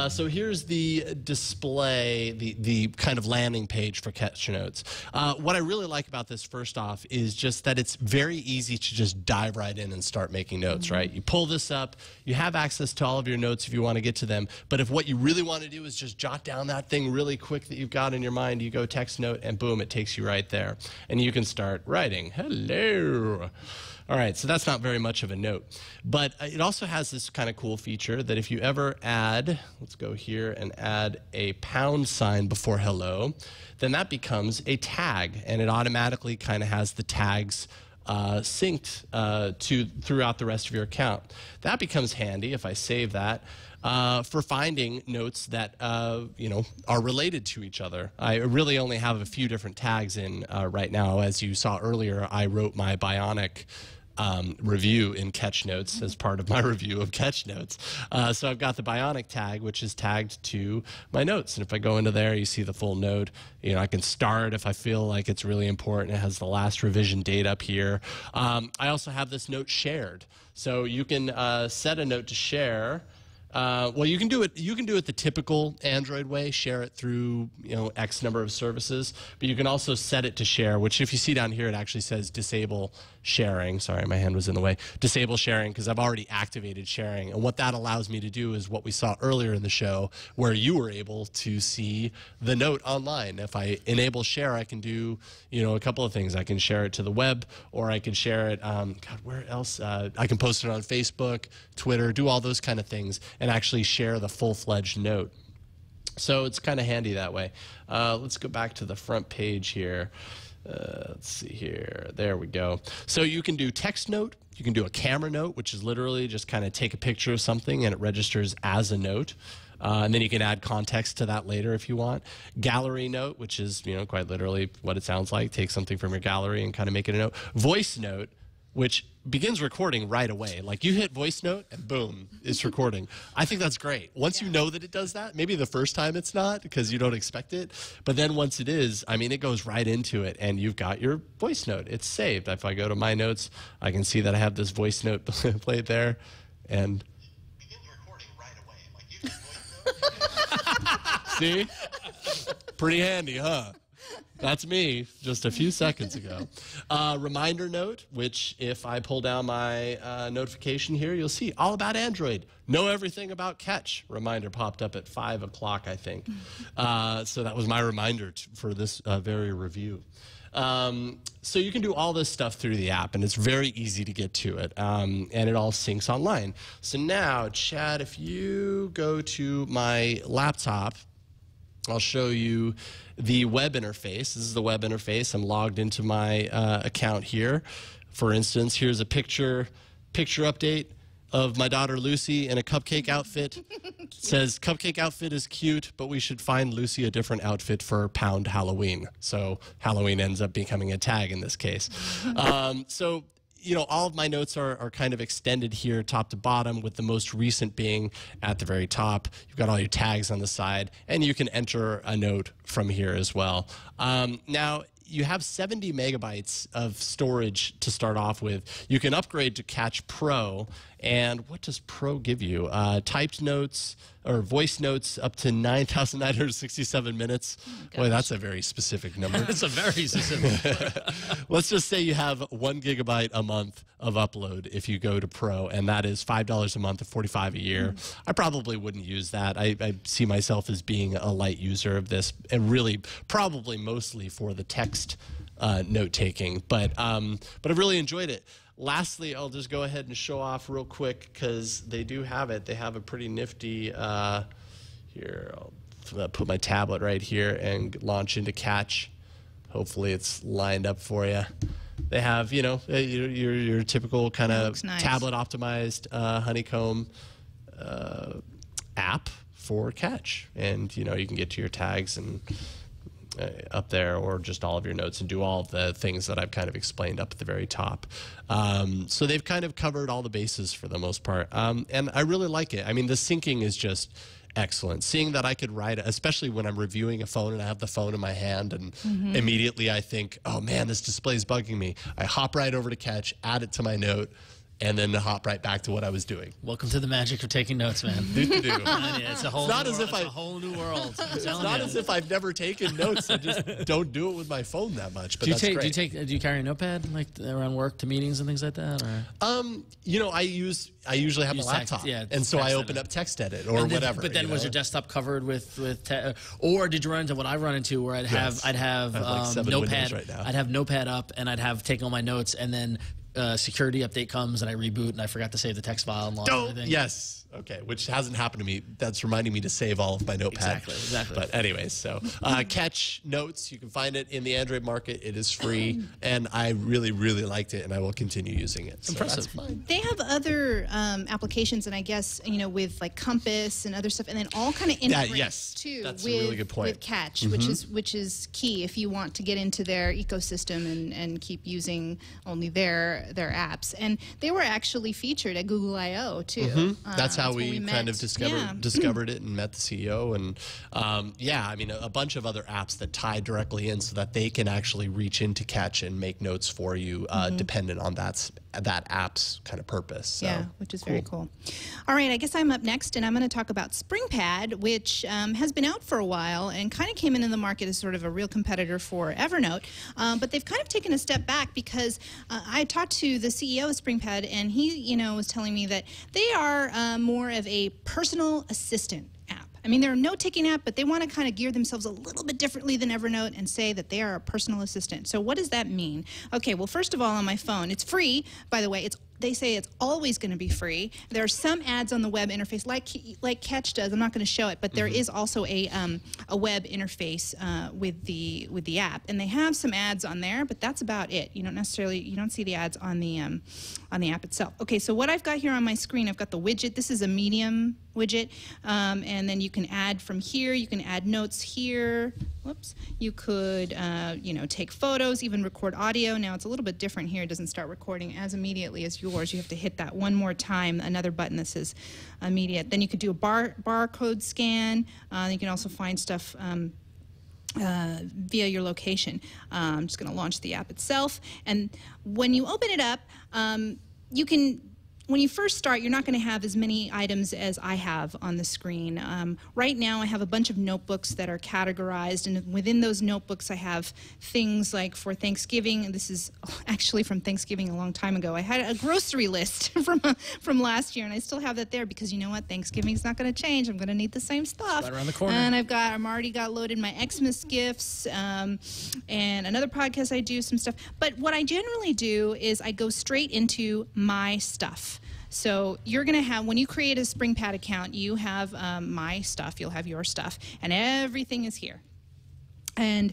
So here's the display, the kind of landing page for Catch Notes. What I really like about this first off is just that it's very easy to just dive right in and start making notes, right? You pull this up, you have access to all of your notes if you want to get to them, but if what you really want to do is just jot down that thing really quick that you've got in your mind, you go text note and boom, it takes you right there. And you can start writing. Hello. All right, so that's not very much of a note. But it also has this kind of cool feature that if you ever add, let's go here and add a # before hello, then that becomes a tag, and it automatically kind of has the tags synced throughout the rest of your account. That becomes handy if I save that. For finding notes that are related to each other. I really only have a few different tags in right now. As you saw earlier, I wrote my Bionic review in Catch Notes as part of my review of Catch Notes. So I've got the Bionic tag, which is tagged to my notes. And if I go into there, you see the full note. I can start if I feel like it's really important. It has the last revision date up here. I also have this note shared. So you can set a note to share. Well, you can do it the typical Android way, share it through X number of services, but you can also set it to share, which if you see down here, it actually says disable sharing. Sorry, my hand was in the way. Disable sharing, because I've already activated sharing. And what that allows me to do is what we saw earlier in the show, where you were able to see the note online. If I enable share, I can do a couple of things. I can share it to the web, or I can share it, where else? I can post it on Facebook, Twitter, do all those kind of things, and actually share the full-fledged note. So it's kind of handy that way. Let's go back to the front page here. Let's see here. There we go. So you can do text note. You can do a camera note, which is literally just kind of take a picture of something and it registers as a note. And then you can add context to that later if you want. Gallery note, which is quite literally what it sounds like. Take something from your gallery and kind of make it a note. Voice note, which begins recording right away. Like you hit voice note and boom, it's recording. I think that's great. Once you know that it does that, maybe the first time it's not because you don't expect it, but then once it is, I mean, it goes right into it and you've got your voice note. It's saved. If I go to my notes, I can see that I have this voice note played there and begins recording right away. Like you see? Pretty handy, huh? That's me just a few seconds ago. Reminder note, which if I pull down my notification here, you'll see all about Android. Know everything about Catch. Reminder popped up at 5 o'clock, I think. So that was my reminder for this very review. So you can do all this stuff through the app, and it's very easy to get to it, and it all syncs online. So now, Chad, if you go to my laptop, I'll show you the web interface. This is the web interface. I'm logged into my account here. For instance, here's a picture update of my daughter Lucy in a cupcake outfit. It says, cupcake outfit is cute, but we should find Lucy a different outfit for Pound Halloween. So Halloween ends up becoming a tag in this case. So all of my notes are kind of extended here top to bottom, with the most recent being at the very top. You've got all your tags on the side, and you can enter a note from here as well. Now, you have 70 megabytes of storage to start off with. You can upgrade to Catch Pro. And what does Pro give you? Typed notes or voice notes up to 9,967 minutes. Boy, that's a very specific number. It's a very specific. Let's just say you have 1 gigabyte a month of upload if you go to Pro, and that is $5 a month or $45 a year. I probably wouldn't use that. I see myself as being a light user of this, and really probably mostly for the text note taking. But I really enjoyed it. Lastly, I'll just go ahead and show off real quick, because they do have it. They have a pretty nifty, here, I'll put my tablet right here and launch into Catch. Hopefully it's lined up for you. They have, your typical kind of nice. tablet optimized honeycomb app for Catch. And, you can get to your tags and up there, or just all of your notes, and do all of the things that I've kind of explained up at the very top. So they've kind of covered all the bases for the most part. And I really like it. I mean, the syncing is just excellent. Seeing that I could write, especially when I'm reviewing a phone and I have the phone in my hand, and immediately I think, oh man, this display is bugging me. I hop right over to Catch, add it to my note, and then hop right back to what I was doing. Welcome to the magic of taking notes, man. It's a whole new world. It's not as if I've never taken notes. I just don't do it with my phone that much. But that's great. Do you carry a notepad like around work to meetings and things like that? Or? I usually have a laptop, and so I open up TextEdit or whatever. But then was your desktop covered with or did you run into what I run into, where I'd have like Notepad right now. I'd have Notepad up, and I'd have taken all my notes, and then security update comes and I reboot and I forgot to save the text file and lost everything. Yes. Okay, which hasn't happened to me. That's reminding me to save all of my Notepad. Exactly. But anyways, so Catch Notes, you can find it in the Android market. It is free, and I really, really liked it, and I will continue using it. So impressive. That's fine. They have other applications, and I guess, with like Compass and other stuff, and then all kind of integrates too. That's a really good point. With Catch, which is key if you want to get into their ecosystem and keep using only their apps. And they were actually featured at Google I/O too. That's how we kind of discovered it and met the CEO. And a bunch of other apps that tie directly in, so that they can actually reach into Catch and make notes for you, dependent on that app's kind of purpose. So, yeah, which is very cool. All right, I guess I'm up next, and I'm going to talk about SpringPad, which has been out for a while and kind of came into the market as sort of a real competitor for Evernote. But they've kind of taken a step back, because I talked to the CEO of SpringPad, and he, was telling me that they are more of a personal assistant app. I mean, they're a note-taking app, but they want to kind of gear themselves a little bit differently than Evernote and say that they are a personal assistant. So what does that mean? Okay, well, first of all, on my phone, it's free, by the way. They say it's always going to be free. There are some ads on the web interface, like Catch does. I'm not going to show it, but there is also a web interface with the app, and they have some ads on there, but that's about it. You don't see the ads on the app itself. Okay, so what I've got here on my screen, I've got the widget. This is a medium widget, and then you can add from here. You can add notes here. Whoops. You could take photos, even record audio. Now it's a little bit different here. It doesn't start recording as immediately as yours. You have to hit that one more time, another button that says immediate. Then you could do a barcode scan. You can also find stuff via your location. I'm just going to launch the app itself. And when you open it up, when you first start, you're not going to have as many items as I have on the screen. Right now, I have a bunch of notebooks that are categorized, and within those notebooks, I have things like for Thanksgiving, and this is actually from Thanksgiving a long time ago. I had a grocery list from last year, and I still have that there, because you know what? Thanksgiving's not going to change. I'm going to need the same stuff. Right around the corner. And I'm already got loaded my Xmas gifts, and another podcast I do some stuff. But what I generally do is I go straight into my stuff. So you're going to have, when you create a SpringPad account, you have my stuff, you'll have your stuff, and everything is here. And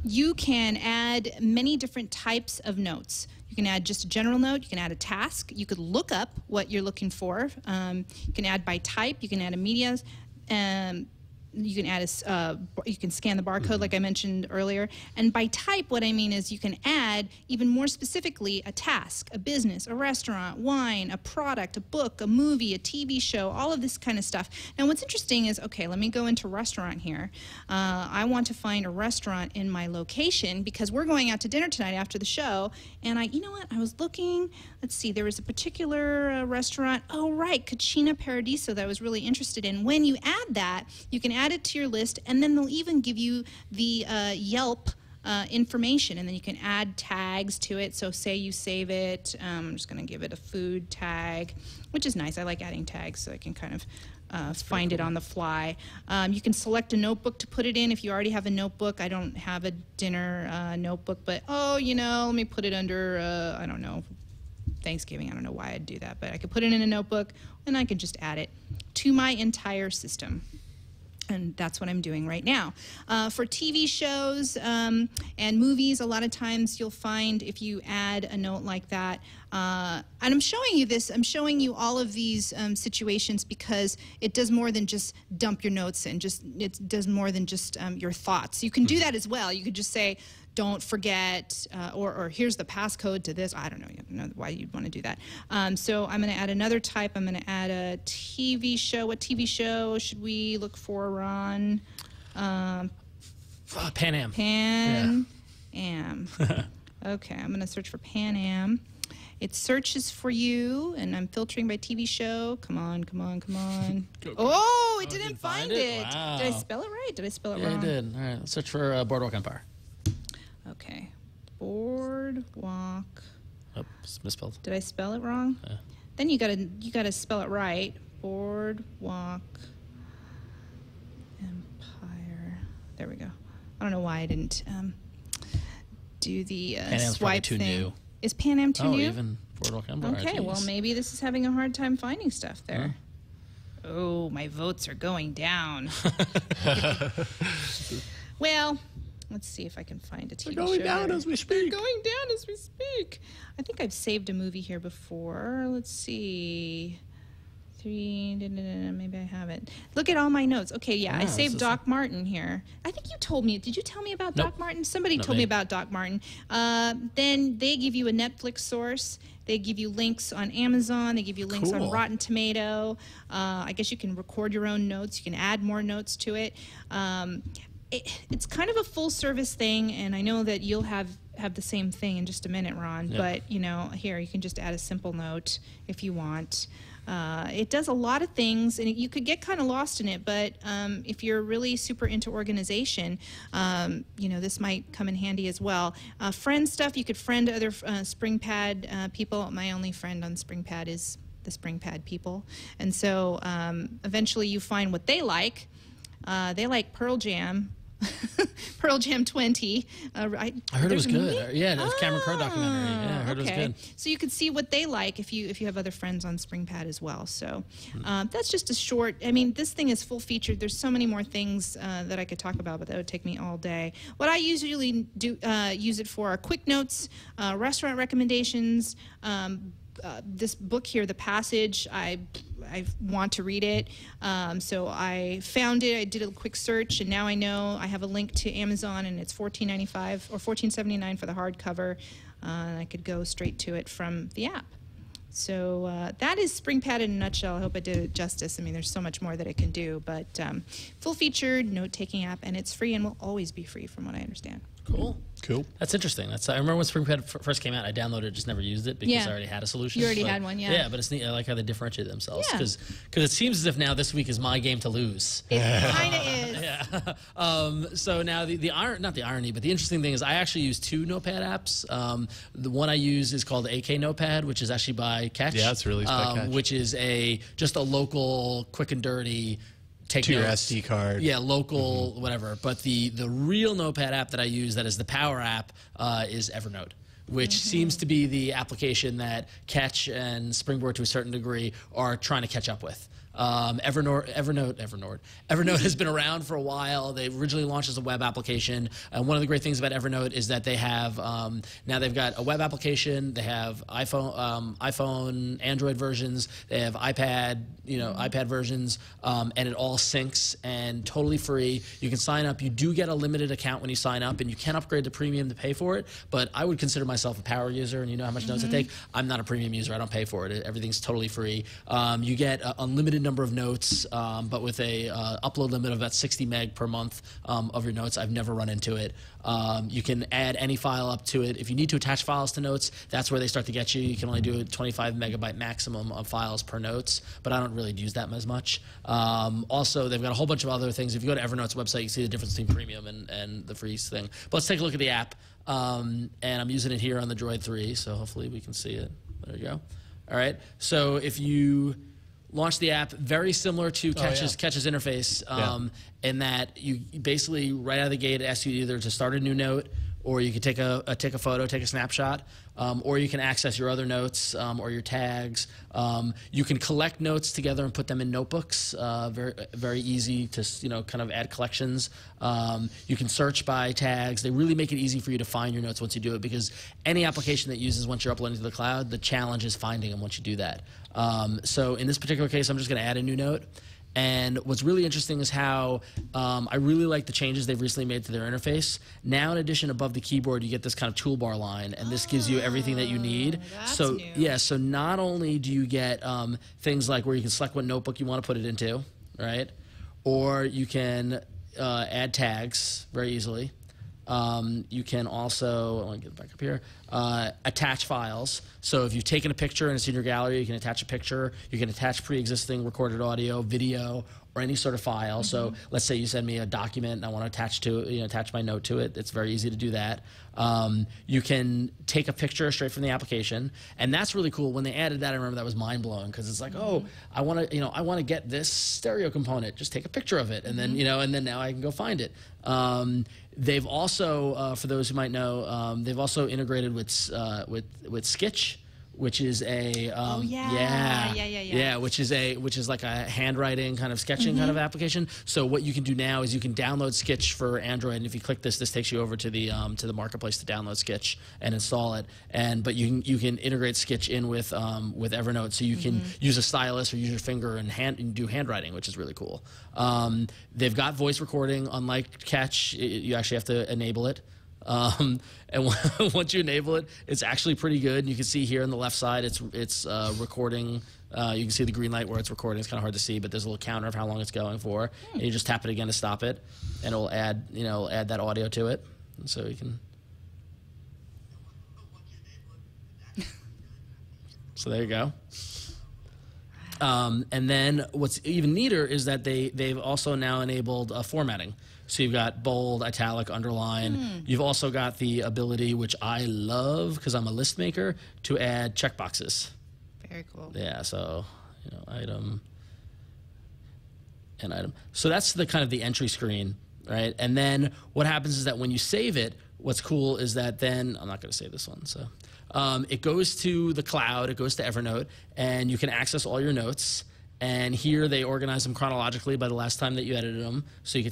you can add many different types of notes. You can add just a general note, you can add a task, you could look up what you're looking for, you can add by type, you can add a media, you can add you can scan the barcode like I mentioned earlier. And by type, what I mean is you can add even more specifically a task, a business, a restaurant, wine, a product, a book, a movie, a TV show, all of this kind of stuff. Now, what's interesting is, okay, let me go into restaurant here. I want to find a restaurant in my location because we're going out to dinner tonight after the show. And you know what? I was looking. Let's see. There was a particular restaurant. Oh, right, Cucina Paradiso that I was really interested in. When you add that, you can add it to your list, and then they'll even give you the Yelp information, and then you can add tags to it. So say you save it. I'm just going to give it a food tag, which is nice. I like adding tags so I can kind of find it on the fly. You can select a notebook to put it in if you already have a notebook. I don't have a dinner notebook, but let me put it under, I don't know, Thanksgiving. I don't know why I'd do that, but I could put it in a notebook and I can just add it to my entire system. And that's what I'm doing right now. For TV shows and movies, a lot of times you'll find if you add a note like that, and I'm showing you this, I'm showing you all of these situations because it does more than just dump your notes in, it does more than just your thoughts. You can do that as well. You could just say, don't forget, or here's the passcode to this. I don't know why you'd want to do that. So I'm going to add another type. I'm going to add a TV show. What TV show should we look for, Ron? Pan Am. Pan Am. Okay, I'm going to search for Pan Am. It searches for you, and I'm filtering by TV show. Come on, come on, come on. Oh, it didn't find it. Wow. Did I spell it right? Did I spell it wrong? Yeah, you did. All right, let's search for Boardwalk Empire. Okay, Boardwalk. Oops, misspelled. Did I spell it wrong? Yeah. Then you gotta spell it right. Boardwalk Empire. There we go. I don't know why I didn't do the swipe too thing. New. Is Pan Am too new? Oh, even Boardwalk Empire. Okay, well maybe this is having a hard time finding stuff there. Huh? Oh, my votes are going down. Well. Let's see if I can find a TV show. They're going down as we speak. They're going down as we speak. I think I've saved a movie here before. Let's see. Maybe I haven't. Look at all my notes. Okay, yeah, I saved Doc Martin here. I think you told me. Did you tell me about Doc Martin? Somebody told me about Doc Martin. Then they give you a Netflix source. They give you links on Amazon. They give you links on Rotten Tomato. I guess you can record your own notes. You can add more notes to it. It's kind of a full-service thing, and I know that you'll have the same thing in just a minute, Ron. Yep. But here you can just add a simple note if you want. It does a lot of things, and you could get kind of lost in it. But if you're really super into organization, this might come in handy as well. Friend stuff, you could friend other SpringPad people. My only friend on SpringPad is the SpringPad people, and so eventually you find what they like. They like Pearl Jam. Pearl Jam 20. I heard it was good. Yeah, the Cameron Crowe documentary. Yeah, I heard it was good. So you can see what they like if you have other friends on SpringPad as well. So that's just a short. I mean, this thing is full featured. There's so many more things that I could talk about, but that would take me all day. What I usually do use it for are quick notes, restaurant recommendations. This book here, The Passage, I want to read it, so I found it. I did a quick search, and now I know I have a link to Amazon, and it's $14.95 or $14.79 for the hardcover. And I could go straight to it from the app. So that is SpringPad in a nutshell. I hope I did it justice. I mean, there's so much more that it can do, but full-featured note-taking app, and it's free and will always be free, from what I understand. Cool. That's interesting. I remember when SpringPad first came out, I downloaded it, just never used it because I already had a solution. You already had one, yeah. Yeah, but it's neat. I like how they differentiate themselves because it seems as if now this week is my game to lose. It kind of is. Yeah. So now not the irony, but the interesting thing is I actually use two Notepad apps. The one I use is called AK Notepad, which is actually by Catch. Yeah, it's released by Catch. Which is just a local, quick and dirty. Take to your notes. SD card. Yeah, local, whatever. But the real Notepad app that I use, that is the Power app, is Evernote, which seems to be the application that Catch and Springboard, to a certain degree, are trying to catch up with. Evernote has been around for a while. They originally launched as a web application. And one of the great things about Evernote is that they have now they've got a web application. They have iPhone, Android versions. They have iPad, iPad versions, and it all syncs and totally free. You can sign up. You do get a limited account when you sign up, and you can upgrade to premium to pay for it. But I would consider myself a power user, and you know how much notes I take. I'm not a premium user. I don't pay for it. Everything's totally free. You get an unlimited number of notes, but with a upload limit of about 60 meg per month of your notes. I've never run into it. You can add any file up to it. If you need to attach files to notes, that's where they start to get you. You can only do a 25 megabyte maximum of files per notes, but I don't really use that as much. Also, they've got a whole bunch of other things. If you go to Evernote's website, you see the difference between premium and the free thing. But let's take a look at the app. And I'm using it here on the Droid 3, so hopefully we can see it. There you go. All right. So if you launch the app, very similar to Cach's interface, in that you basically right out of the gate it asks you either to start a new note, or you can take a photo, take a snapshot, or you can access your other notes or your tags. You can collect notes together and put them in notebooks. Very easy to kind of add collections. You can search by tags. They really make it easy for you to find your notes once you do it, because any application that uses once you're uploading to the cloud, the challenge is finding them once you do that. So in this particular case, I'm just going to add a new note. And what's really interesting is how I really like the changes they've recently made to their interface. Now, in addition, above the keyboard, you get this kind of toolbar line, and this gives you everything that you need. So new. Yeah, so not only do you get things like where you can select what notebook you want to put it into, right? Or you can add tags very easily. You can also, let me get it back up here, attach files. So if you've taken a picture and it's in your gallery, you can attach a picture. You can attach pre-existing recorded audio, video, or any sort of file. So let's say you send me a document and I want to attach my note to it. It's very easy to do that. You can take a picture straight from the application, and that's really cool. When they added that, I remember that was mind-blowing, because it's like, oh, I want to get this stereo component. Just take a picture of it, and then and then now I can go find it. They've also, for those who might know, they've also integrated with Sketch, which is a which is like a handwriting kind of sketching kind of application. So what you can do now is you can download Sketch for Android, and if you click this takes you over to the marketplace to download Sketch and install it. But you can integrate Sketch in with Evernote, so you can use a stylus or use your finger and do handwriting, which is really cool. They've got voice recording. Unlike Catch, you actually have to enable it. And once you enable it, it's actually pretty good. You can see here on the left side, it's recording. You can see the green light where it's recording. It's kind of hard to see, but there's a little counter of how long it's going for. And you just tap it again to stop it, and it'll add that audio to it. And so you can. So there you go. And then what's even neater is that they've also now enabled formatting. So you've got bold, italic, underline. You've also got the ability, which I love because I'm a list maker, to add checkboxes. Very cool. Yeah, so item and item. So that's the kind of the entry screen, right? And then what happens is that when you save it, what's cool is that then, I'm not going to save this one, so it goes to the cloud, it goes to Evernote, and you can access all your notes. And here they organize them chronologically by the last time that you edited them. So you can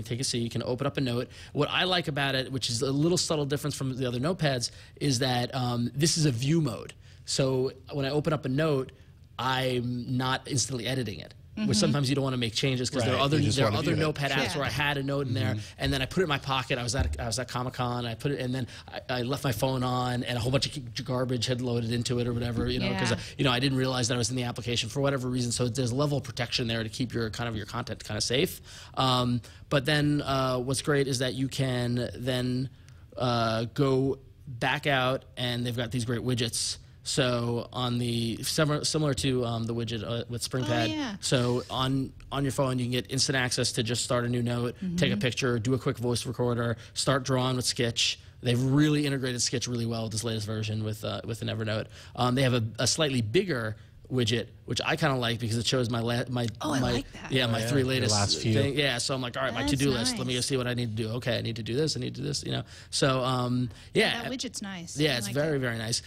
take a seat, you can open up a note. What I like about it, which is a little subtle difference from the other notepads, is that this is a view mode. So when I open up a note, I'm not instantly editing it. Which sometimes you don't want to make changes because there are other notepad apps where I had a note in there, and then I put it in my pocket. I was at Comic-Con. I put it, and then I left my phone on, and a whole bunch of garbage had loaded into it or whatever, because I didn't realize that I was in the application for whatever reason. So there's a level of protection there to keep your content kind of safe. But then what's great is that you can then go back out, and they've got these great widgets. So on the similar to the widget with SpringPad, so on your phone you can get instant access to just start a new note, take a picture, do a quick voice recorder, start drawing with Sketch. They've really integrated Sketch really well with this latest version with an Evernote. They have a slightly bigger widget, which I kind of like because it shows my like that. my 3 latest last few. thing. Yeah, so I'm like, all right, my That's to-do list. Let me nice. go see what I need to do. Okay, I need to do this. I need to do this. You know, so That widget's nice. yeah, I it's like very, it. very nice.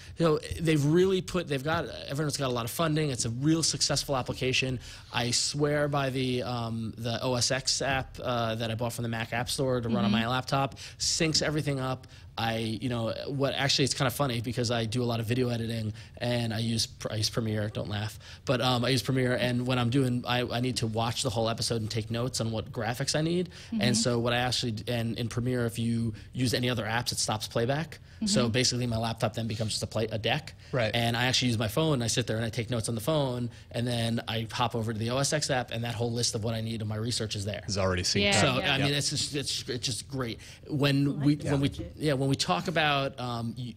They've really Evernote's got a lot of funding. It's a real successful application. I swear by the OS X app that I bought from the Mac App Store to run on my laptop. Syncs everything up. Actually, it's kind of funny because I do a lot of video editing and I use Premiere. Don't laugh, but I use Premiere, and when I'm doing, I need to watch the whole episode and take notes on what graphics I need. And so what I actually, and in Premiere, if you use any other apps, it stops playback. So basically, my laptop then becomes just a deck. Right. And I actually use my phone. And I sit there and I take notes on the phone, and then I hop over to the OS X app, and that whole list of what I need of my research is there. It's already synced Yeah. up. So I mean, it's just great. When we talk about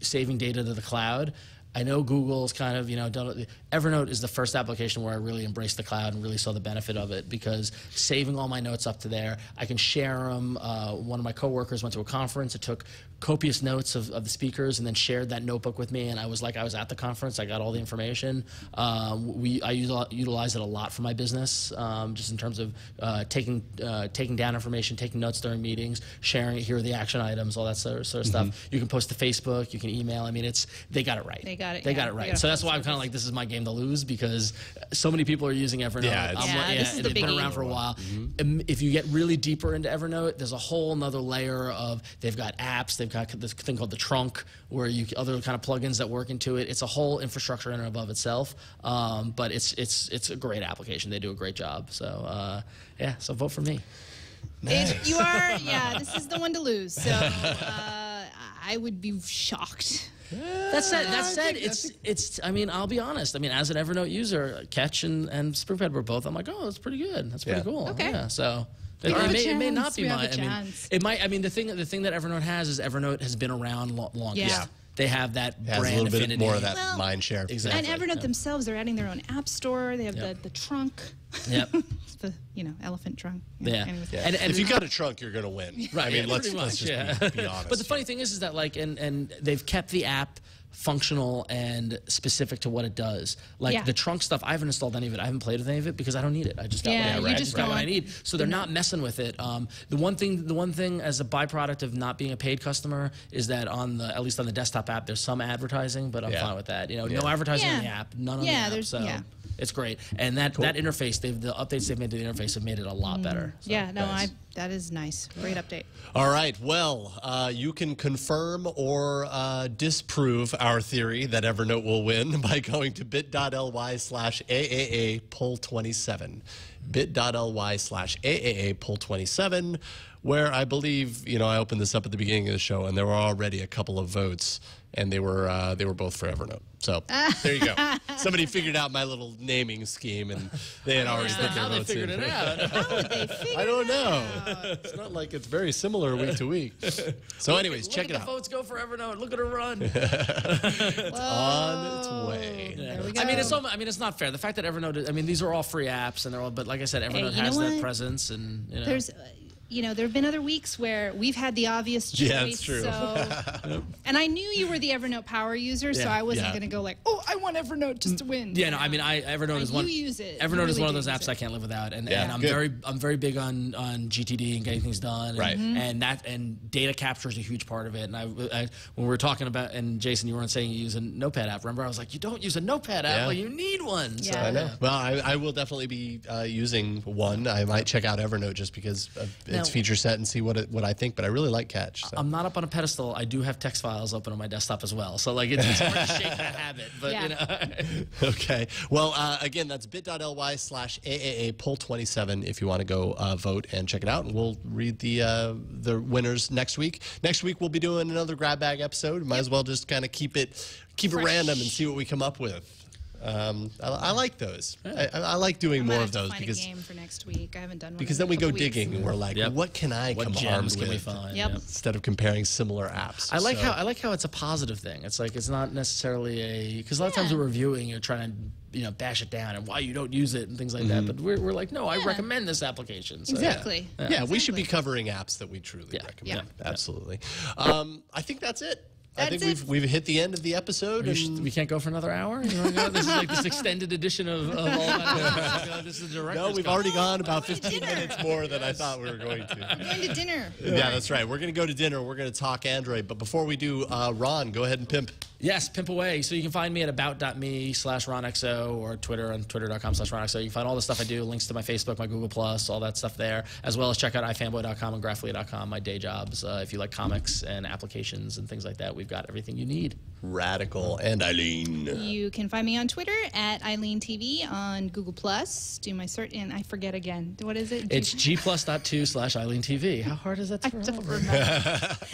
saving data to the cloud, I know Google's kind of, Evernote is the first application where I really embraced the cloud and really saw the benefit of it, because saving all my notes up to there, I can share them. One of my coworkers went to a conference. It took copious notes of the speakers and then shared that notebook with me, and I was like, I was at the conference. I got all the information. I utilize it a lot for my business, just in terms of taking down information, taking notes during meetings, sharing it. Here are the action items, all that sort of stuff. You can post to Facebook. You can email. I mean, they got it right. They got it. They got it right. So that's why I'm kind of like, this is my game to lose, because so many people are using Evernote. this is the it's been biggie. around for a while. If you get really deeper into Evernote, there's a whole nother layer of, they've got apps, they've got this thing called the trunk, where other kind of plugins that work into it. It's a whole infrastructure in and above itself. But it's a great application. They do a great job. So so vote for me. You are, this is the one to lose. So I would be shocked. That said, it's. I mean, I'll be honest. I mean, as an Evernote user, Catch and Spoofhead were both. I'm like, oh, that's pretty good. That's pretty cool. Okay. Yeah. So. We have a It may not chance. be We have my. a chance. It might. I mean, the thing that Evernote has is Evernote has been around longest. Yeah. They have that It has brand a little affinity. bit more of that Well, mind share. Exactly. And Evernote themselves, they're adding their own app store. They have Yep. the trunk. Yep. It's the elephant trunk. Yeah. Anyways. And if you got a trunk, you're going to win. Right. I mean, let's pretty much, just be honest. But the funny thing is that and they've kept the app functional and specific to what it does. Like the trunk stuff, I haven't installed any of it. I haven't played with any of it because I don't need it. I just got what I just got what I need. So they're not messing with it. The one thing as a byproduct of not being a paid customer is that at least on the desktop app, there's some advertising, but I'm fine with that. No advertising in the app, none on the app. So it's great. And that interface, the updates they've made to the interface have made it a lot better. So. Yeah, no, that is nice. Great update. All right. Well, you can confirm or disprove our theory that Evernote will win by going to bit.ly/AAA poll27. bit.ly/AAA poll27, where I believe, I opened this up at the beginning of the show, and there were already a couple of votes, and they were both for Evernote. So there you go. Somebody figured out my little naming scheme, and they had already put their votes in. How would they figure I don't know. It's not like it's very similar week to week. So anyways, check it out. The votes go for Evernote. Look at her run. It's on its way. There we go. I mean, it's not fair. The fact that Evernote, these are all free apps, and they're all. But like I said, Evernote has that presence, and There's, there have been other weeks where we've had the obvious choice. Yeah, that's true. So, and I knew you were the Evernote power user, so I wasn't going to go like, oh, I want Evernote just to win. Yeah, no, Evernote is one. You use it. Evernote is one of those apps I can't live without, and I'm very big on GTD and getting things done. Right. And data capture is a huge part of it. And I when we were talking about, and Jason, you weren't saying you use a Notepad app. Remember, I was like, you don't use a Notepad app, well, you need one. Yeah. So, I know. Well, I will definitely be using one. I might check out Evernote just because of its feature set and see what I think. But I really like Catch. So. I'm not up on a pedestal. I do have text files open on my desktop as well. So like it's hard to shake that habit. But Okay. Well, again, that's bit.ly/AAA poll27 if you want to go vote and check it out. And we'll read the winners next week. Next week we'll be doing another grab bag episode. Might as well just kind of keep it random and see what we come up with. I like those. I like doing more of those because a game for next week. I haven't done one. Because then we go digging and we're like, what can I come armed with? Can we find? Instead of comparing similar apps. I like how it's a positive thing. It's like it's not necessarily because a lot of times we're reviewing, you're trying to bash it down and why you don't use it and things like that. But we're like, no, I recommend this application. So, exactly. Yeah, we should be covering apps that we truly recommend. Absolutely. I think that's it. I think we've hit the end of the episode. We can't go for another hour? You wanna go? This is like this extended edition of All About This is the director's No, we've cut. already gone about 15 minutes more than I thought we were going to. We're going to dinner. Yeah, that's right. We're going to go to dinner. We're going to talk Android. But before we do, Ron, go ahead and pimp. Yes, pimp away. So you can find me at about.me/RonXO or Twitter on twitter.com/RonXO. You can find all the stuff I do, links to my Facebook, my Google+, all that stuff there, as well as check out ifanboy.com and graphly.com, my day jobs. If you like comics and applications and things like that, we've got everything you need. Radical and Eileen. You can find me on Twitter at EileenTV, on Google+. Do my search, and I forget again. What is it? It's g+.2/EileenTV. How hard is that to remember?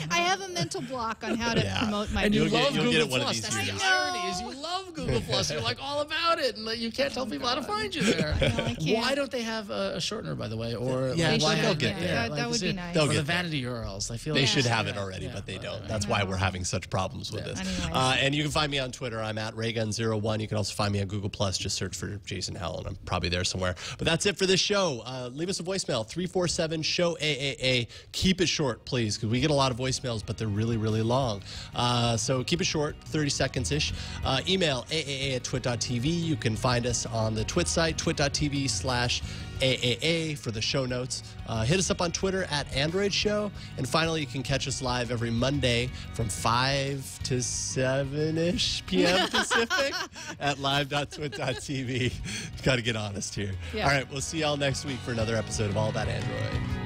I have a mental block on how to promote my. And you You'll love get Google+. one of these That's years. the irony is you love Google+. You're like all about it, and you can't tell people how to find you there. No, I can't. Why don't they have a shortener, by the way? Or Yeah, like, why they'll get there. That would be nice. They'll Or get the there. vanity URLs. I feel They like should have it already, but they don't. That's why we're having such problems with this. Anyways. And you can find me on Twitter. I'm at Raygun01. You can also find me on Google+. Just search for Jason Howell, and I'm probably there somewhere. But that's it for this show. Leave us a voicemail, 347-SHOW-AAA. Keep it short, please, because we get a lot of voicemails, but they're really, really long. So keep it short, 30 seconds-ish. Email aaa@twit.tv. You can find us on the Twit site, twit.tv/AAA for the show notes. Hit us up on Twitter at Android Show. And finally, you can catch us live every Monday from 5 to 7-ish p.m. Pacific at live.twit.tv. Got to get honest here. Yeah. All right, we'll see y'all next week for another episode of All About Android.